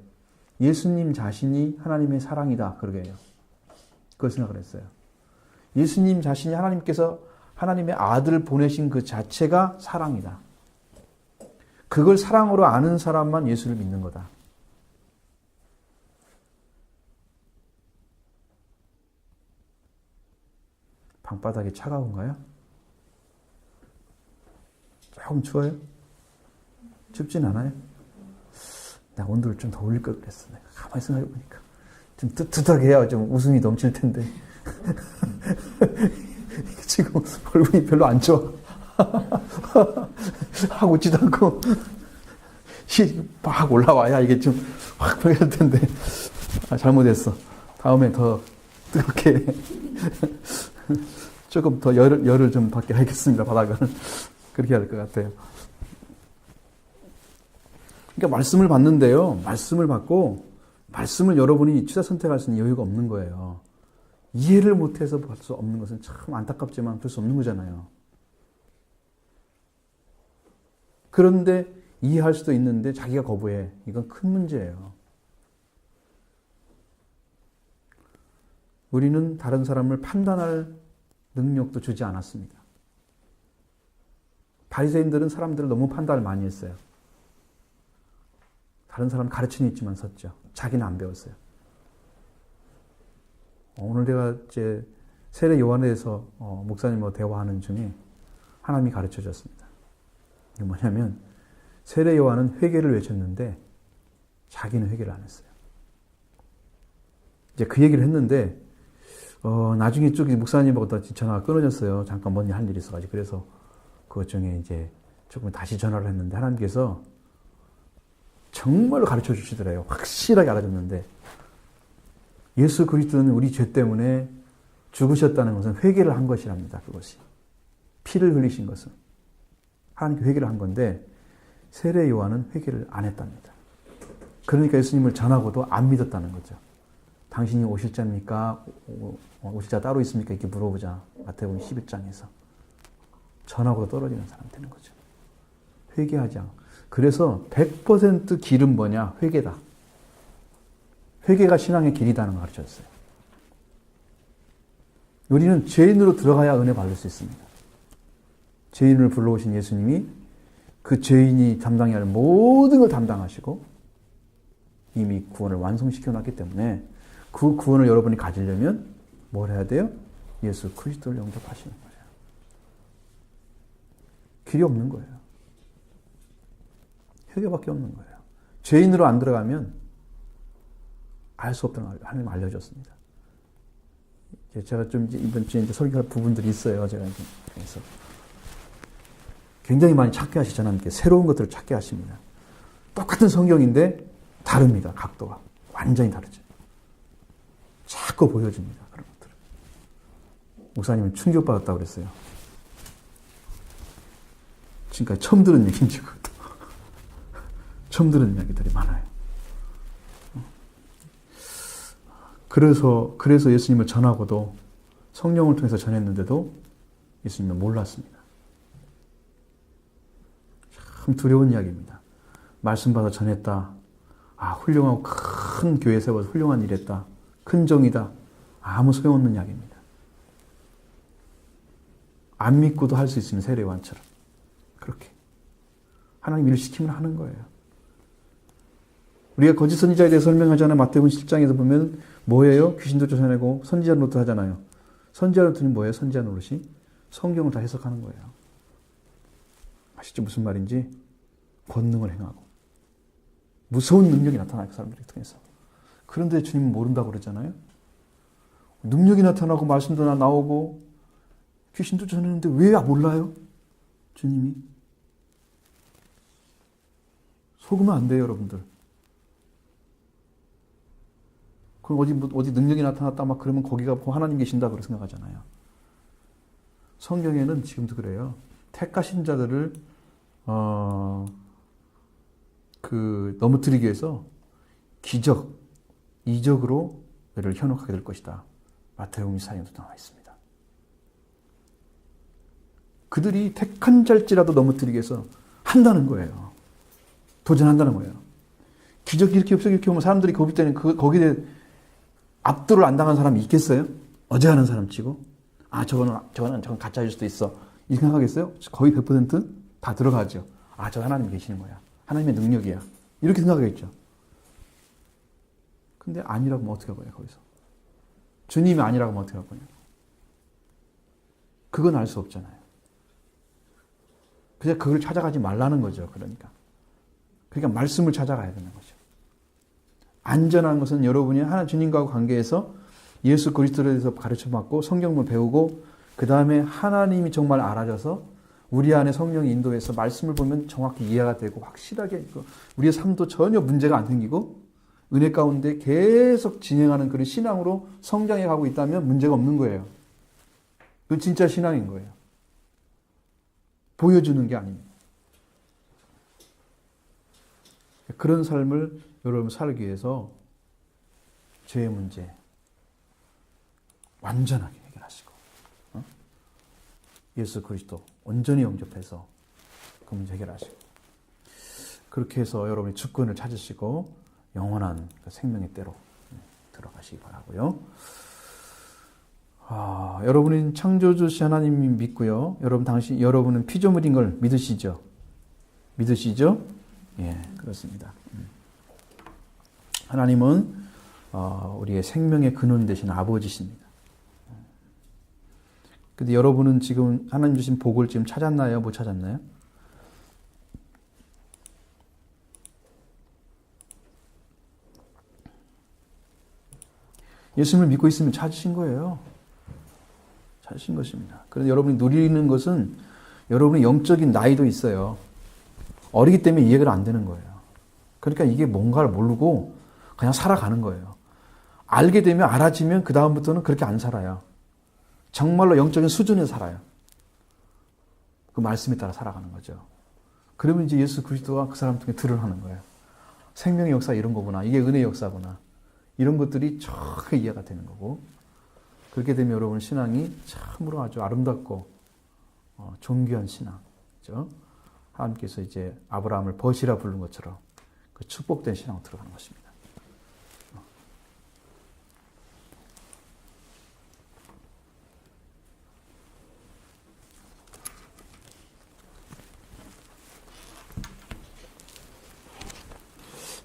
예수님 자신이 하나님의 사랑이다. 그러게 해요. 그걸 생각을 했어요. 예수님 자신이 하나님께서 하나님의 아들을 보내신 그 자체가 사랑이다. 그걸 사랑으로 아는 사람만 예수를 믿는 거다. 방바닥이 차가운가요? 조금 추워요? 춥진 않아요? 나 온도를 좀 더 올릴 걸 그랬어. 내가 가만히 생각해보니까. 좀 뜨뜻하게 해야 좀 웃음이 넘칠 텐데. 지금 얼굴이 별로 안 좋아. 하고 있지도 않고. 막 올라와야 이게 좀 확 보일 텐데. 잘못했어. 다음에 더 뜨겁게. 조금 더 열을 좀 받게 하겠습니다. 바닥을. 그렇게 해야 될 것 같아요. 그러니까 말씀을 받는데요. 말씀을 받고 말씀을 여러분이 취사 선택할 수 있는 여유가 없는 거예요. 이해를 못해서 볼 수 없는 것은 참 안타깝지만 볼 수 없는 거잖아요. 그런데 이해할 수도 있는데 자기가 거부해. 이건 큰 문제예요. 우리는 다른 사람을 판단할 능력도 주지 않았습니다. 바리새인들은 사람들을 너무 판단을 많이 했어요. 다른 사람 가르치는 있지만 섰죠. 자기는 안 배웠어요. 오늘 내가 이제 세례 요한에 대해서 목사님과 대화하는 중에 하나님이 가르쳐 줬습니다. 이게 뭐냐면 세례 요한은 회개를 외쳤는데 자기는 회개를 안 했어요. 이제 그 얘기를 했는데 나중에 쭉 목사님하고 전화가 끊어졌어요. 잠깐 뭔 할 일이 있어가지고. 그래서 그것 중에 이제 조금 다시 전화를 했는데 하나님께서 정말로 가르쳐 주시더래요. 확실하게 알아줬는데 예수 그리스도는 우리 죄 때문에 죽으셨다는 것은 회개를 한 것이랍니다. 그것이. 피를 흘리신 것은. 하나님께 회개를 한 건데 세례 요한은 회개를 안 했답니다. 그러니까 예수님을 전하고도 안 믿었다는 거죠. 당신이 오실 자입니까? 오실 자 따로 있습니까? 이렇게 물어보자. 마태복음 11장에서. 전하고도 떨어지는 사람 되는 거죠. 회개하지 않고. 그래서 100% 길은 뭐냐? 회개다. 회개가 신앙의 길이다는 걸 가르쳐줬어요. 우리는 죄인으로 들어가야 은혜 받을 수 있습니다. 죄인을 불러오신 예수님이 그 죄인이 담당해야 할 모든 걸 담당하시고 이미 구원을 완성시켜 놨기 때문에 그 구원을 여러분이 가지려면 뭘 해야 돼요? 예수 그리스도를 영접하시는 거예요. 길이 없는 거예요. 회개밖에 없는 거예요. 죄인으로 안 들어가면 알 수 없다는 걸 하나님 알려줬습니다. 제가 좀 이번 주에 이제 설교할 부분들이 있어요. 제가 이제 그래서 굉장히 많이 찾게 하시잖아요. 하나님께 새로운 것들을 찾게 하십니다. 똑같은 성경인데 다릅니다. 각도가 완전히 다르죠. 자꾸 보여줍니다. 그런 것들을. 목사님은 충격받았다고 그랬어요. 지금까지 처음 들은 얘기인지 그것도. 처음 들은 이야기들이 많아요. 그래서 예수님을 전하고도 성령을 통해서 전했는데도 예수님은 몰랐습니다. 참 두려운 이야기입니다. 말씀 받아 전했다. 훌륭하고 큰 교회 세워서 훌륭한 일 했다. 큰 정이다. 아무 소용없는 이야기입니다. 안 믿고도 할 수 있으면 세례 요한처럼. 그렇게. 하나님 일을 시키면 하는 거예요. 우리가 거짓 선지자에 대해 설명하잖아요. 마태복음 7장에서 보면 뭐예요? 귀신도 쫓아내고 선지자 노릇 하잖아요. 선지자 노릇은 뭐예요? 선지자 노릇이? 성경을 다 해석하는 거예요. 아시죠? 무슨 말인지? 권능을 행하고 무서운 능력이 나타나요. 그 사람들이 통해서. 그런데 주님은 모른다고 그러잖아요. 능력이 나타나고 말씀도 나오고 귀신도 쫓아내는데 왜 몰라요? 주님이. 속으면 안 돼요, 여러분들. 그럼 어디 능력이 나타났다 막 그러면 거기가 하나님 계신다 그렇게 생각하잖아요. 성경에는 지금도 그래요. 택하신 자들을 넘어뜨리기 위해서 기적, 이적으로 너를 현혹하게 될 것이다. 마태복음 24장에도 나와 있습니다. 그들이 택한 자일지라도 넘어뜨리기 위해서 한다는 거예요. 도전한다는 거예요. 기적 이렇게 오면 사람들이 거기 때는 거기에 대해 압도를 안 당한 사람이 있겠어요? 어제 하는 사람 치고 저건 가짜일 수도 있어. 이 생각하겠어요? 거의 100%다 들어가죠. 저 하나님 계시는 거야. 하나님의 능력이야. 이렇게 생각하겠죠. 근데 아니라고 하면 어떻게 할 거예요, 거기서? 주님이 아니라고 하면 어떻게 할 거냐? 그건 알 수 없잖아요. 그냥 그걸 찾아가지 말라는 거죠. 그러니까 말씀을 찾아가야 되는 거죠. 안전한 것은 여러분이 주님과 관계에서 예수 그리스도에 대해서 가르쳐받고 성경을 배우고 그 다음에 하나님이 정말 알아져서 우리 안에 성령이 인도해서 말씀을 보면 정확히 이해가 되고 확실하게 우리의 삶도 전혀 문제가 안 생기고 은혜 가운데 계속 진행하는 그런 신앙으로 성장해 가고 있다면 문제가 없는 거예요. 그건 진짜 신앙인 거예요. 보여주는 게 아닙니다. 그런 삶을 여러분 살기 위해서 죄의 문제 완전하게 해결하시고 예수 그리스도 온전히 영접해서 그 문제 해결하시고 그렇게 해서 여러분이 주권을 찾으시고 영원한 그 생명의 때로 들어가시기 바라고요. 여러분은 창조주신 하나님이 믿고요. 여러분은 피조물인 걸 믿으시죠? 믿으시죠? 예, 그렇습니다. 하나님은 우리의 생명의 근원 되신 아버지십니다. 근데 여러분은 지금 하나님 주신 복을 지금 찾았나요? 못 찾았나요? 예수님을 믿고 있으면 찾으신 거예요. 찾으신 것입니다. 그런데 여러분이 누리는 것은 여러분의 영적인 나이도 있어요. 어리기 때문에 이해가 안 되는 거예요. 그러니까 이게 뭔가를 모르고 그냥 살아가는 거예요. 알게 되면 알아지면 그 다음부터는 그렇게 안 살아요. 정말로 영적인 수준에서 살아요. 그 말씀에 따라 살아가는 거죠. 그러면 이제 예수 그리스도가 그 사람 통해 드러나는 거예요. 생명의 역사 이런 거구나. 이게 은혜의 역사구나. 이런 것들이 정확하게 이해가 되는 거고, 그렇게 되면 여러분 신앙이 참으로 아주 아름답고 존귀한 신앙, 그렇죠? 하나님께서 이제 아브라함을 벗이라 부른 것처럼 그 축복된 신앙으로 들어가는 것입니다.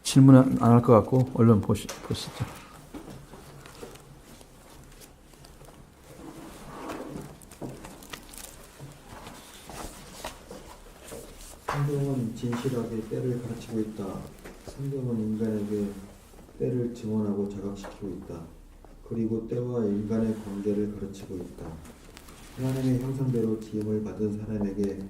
질문 안 할 것 같고 얼른 보시죠. 성경은 진실하게 때를 가르치고 있다. 성경은 인간에게 때를 증언하고 자각시키고 있다. 그리고 때와 인간의 관계를 가르치고 있다. 하나님의 형상대로 지음을 받은 사람에게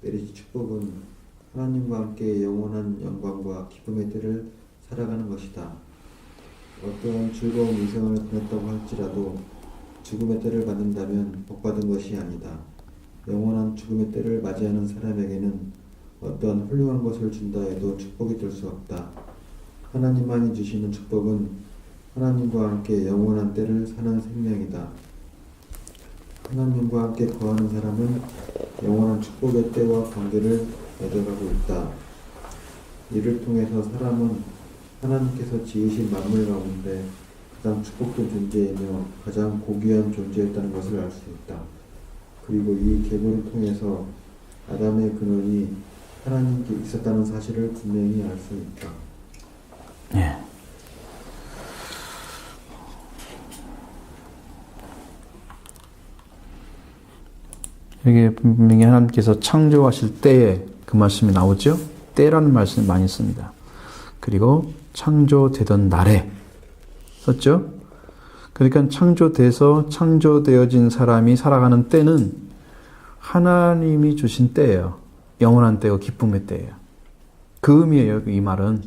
내리신 축복은 하나님과 함께 영원한 영광과 기쁨의 때를 살아가는 것이다. 어떠한 즐거운 인생을 보냈다고 할지라도 죽음의 때를 받는다면 복받은 것이 아니다. 영원한 죽음의 때를 맞이하는 사람에게는 어떠한 훌륭한 것을 준다 해도 축복이 될 수 없다. 하나님만이 주시는 축복은 하나님과 함께 영원한 때를 사는 생명이다. 하나님과 함께 거하는 사람은 영원한 축복의 때와 관계를 맺어가고 있다. 이를 통해서 사람은 하나님께서 지으신 만물 가운데 가장 축복된 존재이며 가장 고귀한 존재였다는 것을 알 수 있다. 그리고 이 계보를 통해서 아담의 근원이 하나님께 있었다는 사실을 분명히 알 수 있다. 예. 여기 분명히 하나님께서 창조하실 때에 그 말씀이 나오죠. 때라는 말씀을 많이 씁니다. 그리고 창조되던 날에 썼죠. 그러니까 창조돼서 창조되어진 사람이 살아가는 때는 하나님이 주신 때예요. 영원한 때고 기쁨의 때예요. 그 의미예요. 이 말은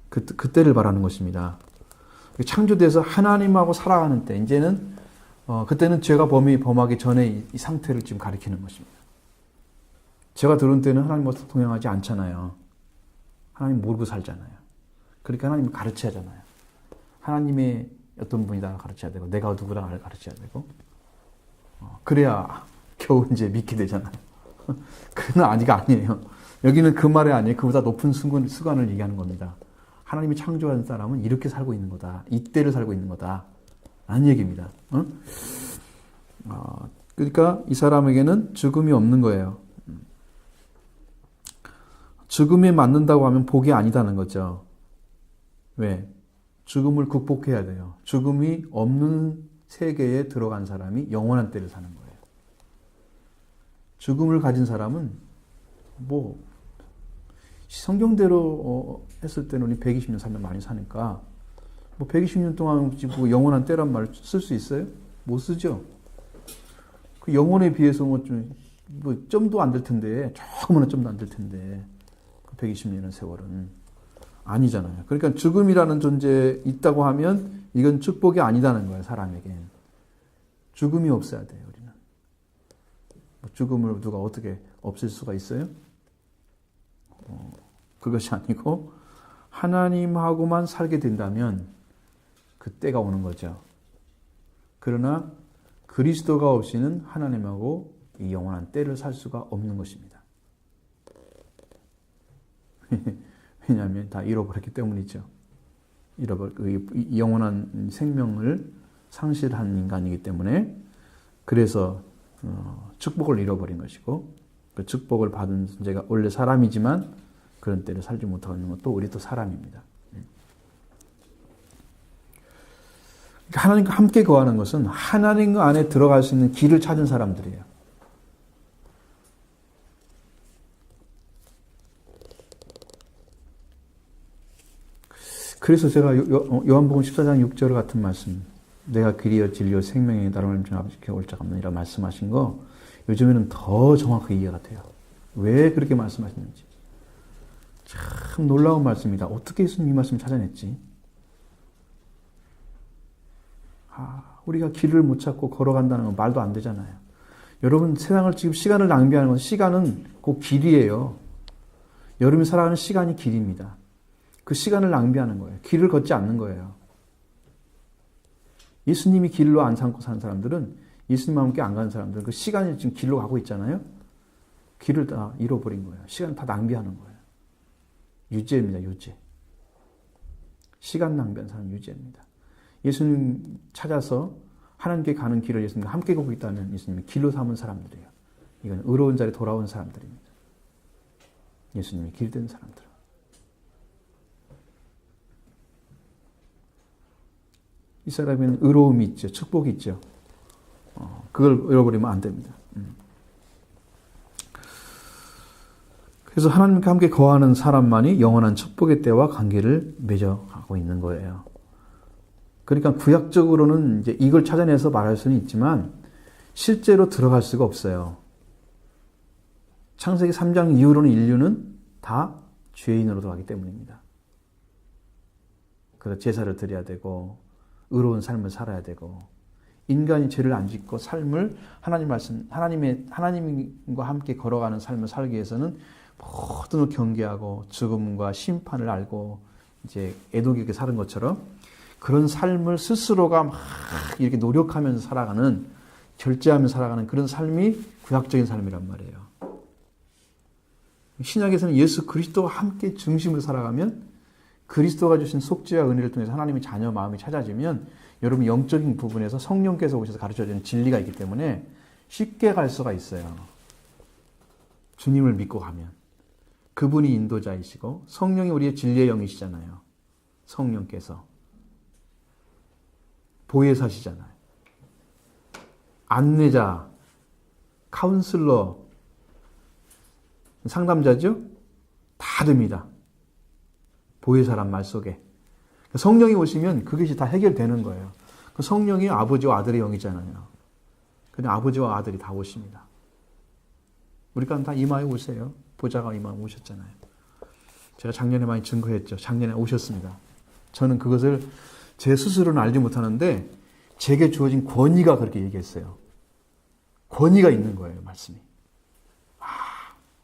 그 때를 말하는 것입니다. 창조돼서 하나님하고 살아가는 때, 이제는 그때는 죄가 범하기 전에 이 상태를 지금 가리키는 것입니다. 죄가 들어온 때는 하나님과 동행하지 않잖아요. 하나님 모르고 살잖아요. 그러니까 하나님을 가르쳐야 하잖아요. 하나님의 어떤 분이다 가르쳐야 되고, 내가 누구다 가르쳐야 되고, 그래야 겨우 이제 믿게 되잖아요. 그건 아니에요. 여기는 그 말이 아니에요. 그보다 높은 수관을 얘기하는 겁니다. 하나님이 창조한 사람은 이렇게 살고 있는 거다. 이때를 살고 있는 거다. 라는 얘기입니다. 그러니까 이 사람에게는 죽음이 없는 거예요. 죽음에 맞는다고 하면 복이 아니다는 거죠. 왜? 죽음을 극복해야 돼요. 죽음이 없는 세계에 들어간 사람이 영원한 때를 사는 거예요. 죽음을 가진 사람은 성경대로 했을 때는 우리 120년 살면 많이 사니까 120년 동안 영원한 때란 말 쓸 수 있어요? 못 쓰죠. 그 영혼에 비해서 점도 안 될 텐데, 조금은 점도 안 될 텐데, 120년의 세월은 아니잖아요. 그러니까 죽음이라는 존재 있다고 하면 이건 축복이 아니다는 거예요. 사람에겐 죽음이 없어야 돼요. 우리는 죽음을 누가 어떻게 없앨 수가 있어요? 그것이 아니고 하나님하고만 살게 된다면 그 때가 오는 거죠. 그러나 그리스도가 없이는 하나님하고 이 영원한 때를 살 수가 없는 것입니다. 왜냐하면 다 잃어버렸기 때문이죠. 영원한 생명을 상실한 인간이기 때문에, 그래서 축복을 잃어버린 것이고, 그 축복을 받은 존재가 원래 사람이지만 그런 때를 살지 못하고 있는 것도 우리 또 사람입니다. 그러니까 하나님과 함께 거하는 것은 하나님 안에 들어갈 수 있는 길을 찾은 사람들이에요. 그래서 제가 요한복음 14장 6절 같은 말씀, 내가 길이요 진리요 생명의 나를 아버지께 올 자가 없느니라 말씀하신 거 요즘에는 더 정확하게 이해가 돼요. 왜 그렇게 말씀하셨는지. 참 놀라운 말씀이다. 어떻게 예수님 이 말씀을 찾아냈지? 우리가 길을 못 찾고 걸어간다는 건 말도 안 되잖아요. 여러분, 세상을 지금 시간을 낭비하는 건, 시간은 곧 길이에요. 여러분이 살아가는 시간이 길입니다. 그 시간을 낭비하는 거예요. 길을 걷지 않는 거예요. 예수님이 길로 안 삼고 사는 사람들은, 예수님과 함께 안 가는 사람들은 그 시간이 지금 길로 가고 있잖아요. 길을 다 잃어버린 거예요. 시간을 다 낭비하는 거예요. 유죄입니다. 유죄. 시간 낭비한 사람은 유죄입니다. 예수님 찾아서 하나님께 가는 길을 예수님과 함께 걷고 있다면 예수님이 길로 삼은 사람들이에요. 이건 의로운 자리에 돌아온 사람들입니다. 예수님이 길된 사람들. 이 사람에는 의로움이 있죠. 축복이 있죠. 그걸 잃어버리면 안 됩니다. 그래서 하나님과 함께 거하는 사람만이 영원한 축복의 때와 관계를 맺어가고 있는 거예요. 그러니까 구약적으로는 이제 이걸 찾아내서 말할 수는 있지만 실제로 들어갈 수가 없어요. 창세기 3장 이후로는 인류는 다 죄인으로 돌아가기 때문입니다. 그래서 제사를 드려야 되고 의로운 삶을 살아야 되고 인간이 죄를 안 짓고 삶을 하나님과 함께 걸어가는 삶을 살기 위해서는 모든 걸 경계하고 죽음과 심판을 알고 이제 애도기게 사는 것처럼 그런 삶을 스스로가 막 이렇게 노력하면서 살아가는, 절제하면서 살아가는 그런 삶이 구약적인 삶이란 말이에요. 신약에서는 예수 그리스도와 함께 중심으로 살아가면 그리스도가 주신 속죄와 은혜를 통해서 하나님의 자녀 마음이 찾아지면 여러분 영적인 부분에서 성령께서 오셔서 가르쳐주는 진리가 있기 때문에 쉽게 갈 수가 있어요. 주님을 믿고 가면. 그분이 인도자이시고 성령이 우리의 진리의 영이시잖아요. 성령께서. 보혜사시잖아요. 안내자, 카운슬러, 상담자죠? 다 됩니다. 보혜사란 말 속에. 성령이 오시면 그것이 다 해결되는 거예요. 성령이 아버지와 아들의 영이잖아요. 그냥 아버지와 아들이 다 오십니다. 우리가 다 이마에 오세요. 보좌가 이마에 오셨잖아요. 제가 작년에 많이 증거했죠. 작년에 오셨습니다. 저는 그것을 제 스스로는 알지 못하는데 제게 주어진 권위가 그렇게 얘기했어요. 권위가 있는 거예요, 말씀이.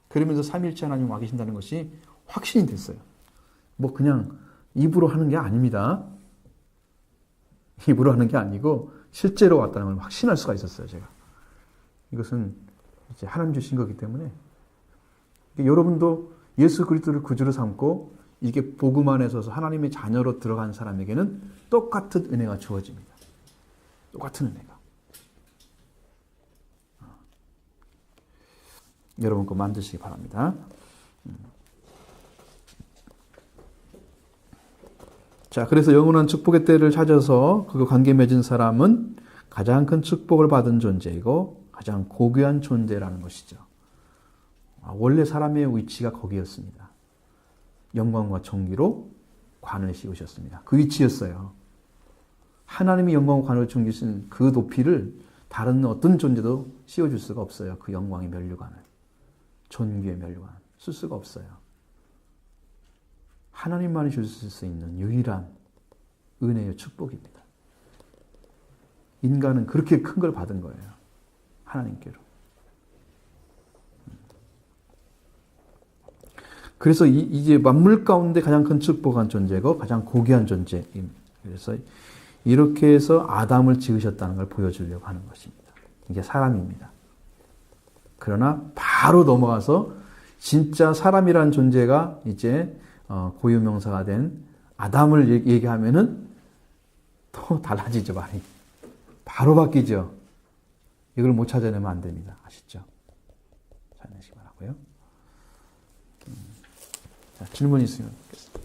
그러면서 삼위일체 하나님 와 계신다는 것이 확신이 됐어요. 뭐 그냥 입으로 하는 게 아닙니다. 입으로 하는 게 아니고 실제로 왔다는 걸 확신할 수가 있었어요, 제가. 이것은 이제 하나님 주신 거기 때문에 여러분도 예수 그리스도를 구주로 삼고 이게 복음 안에 서서 하나님의 자녀로 들어간 사람에게는 똑같은 은혜가 주어집니다. 똑같은 은혜가. 여러분 거 만드시기 바랍니다. 자, 그래서 영원한 축복의 때를 찾아서 그 관계 맺은 사람은 가장 큰 축복을 받은 존재이고 가장 고귀한 존재라는 것이죠. 원래 사람의 위치가 거기였습니다. 영광과 존귀로 관을 씌우셨습니다. 그 위치였어요. 하나님이 영광과 관을 존귀신 그 높이를 다른 어떤 존재도 씌워줄 수가 없어요. 그 영광의 면류관을. 존귀의 면류관을 쓸 수가 없어요. 하나님만이 주실 수 있는 유일한 은혜의 축복입니다. 인간은 그렇게 큰 걸 받은 거예요. 하나님께로. 그래서 이제 만물 가운데 가장 큰 축복한 존재고 가장 고귀한 존재입니다. 그래서 이렇게 해서 아담을 지으셨다는 걸 보여주려고 하는 것입니다. 이게 사람입니다. 그러나 바로 넘어가서 진짜 사람이라는 존재가 이제 고유명사가 된 아담을 얘기하면은 또 달라지죠, 말이. 바로 바뀌죠. 이걸 못 찾아내면 안 됩니다. 아시죠? 찾아내시기 바라고요. 자, 질문 있으면 묻겠습니다.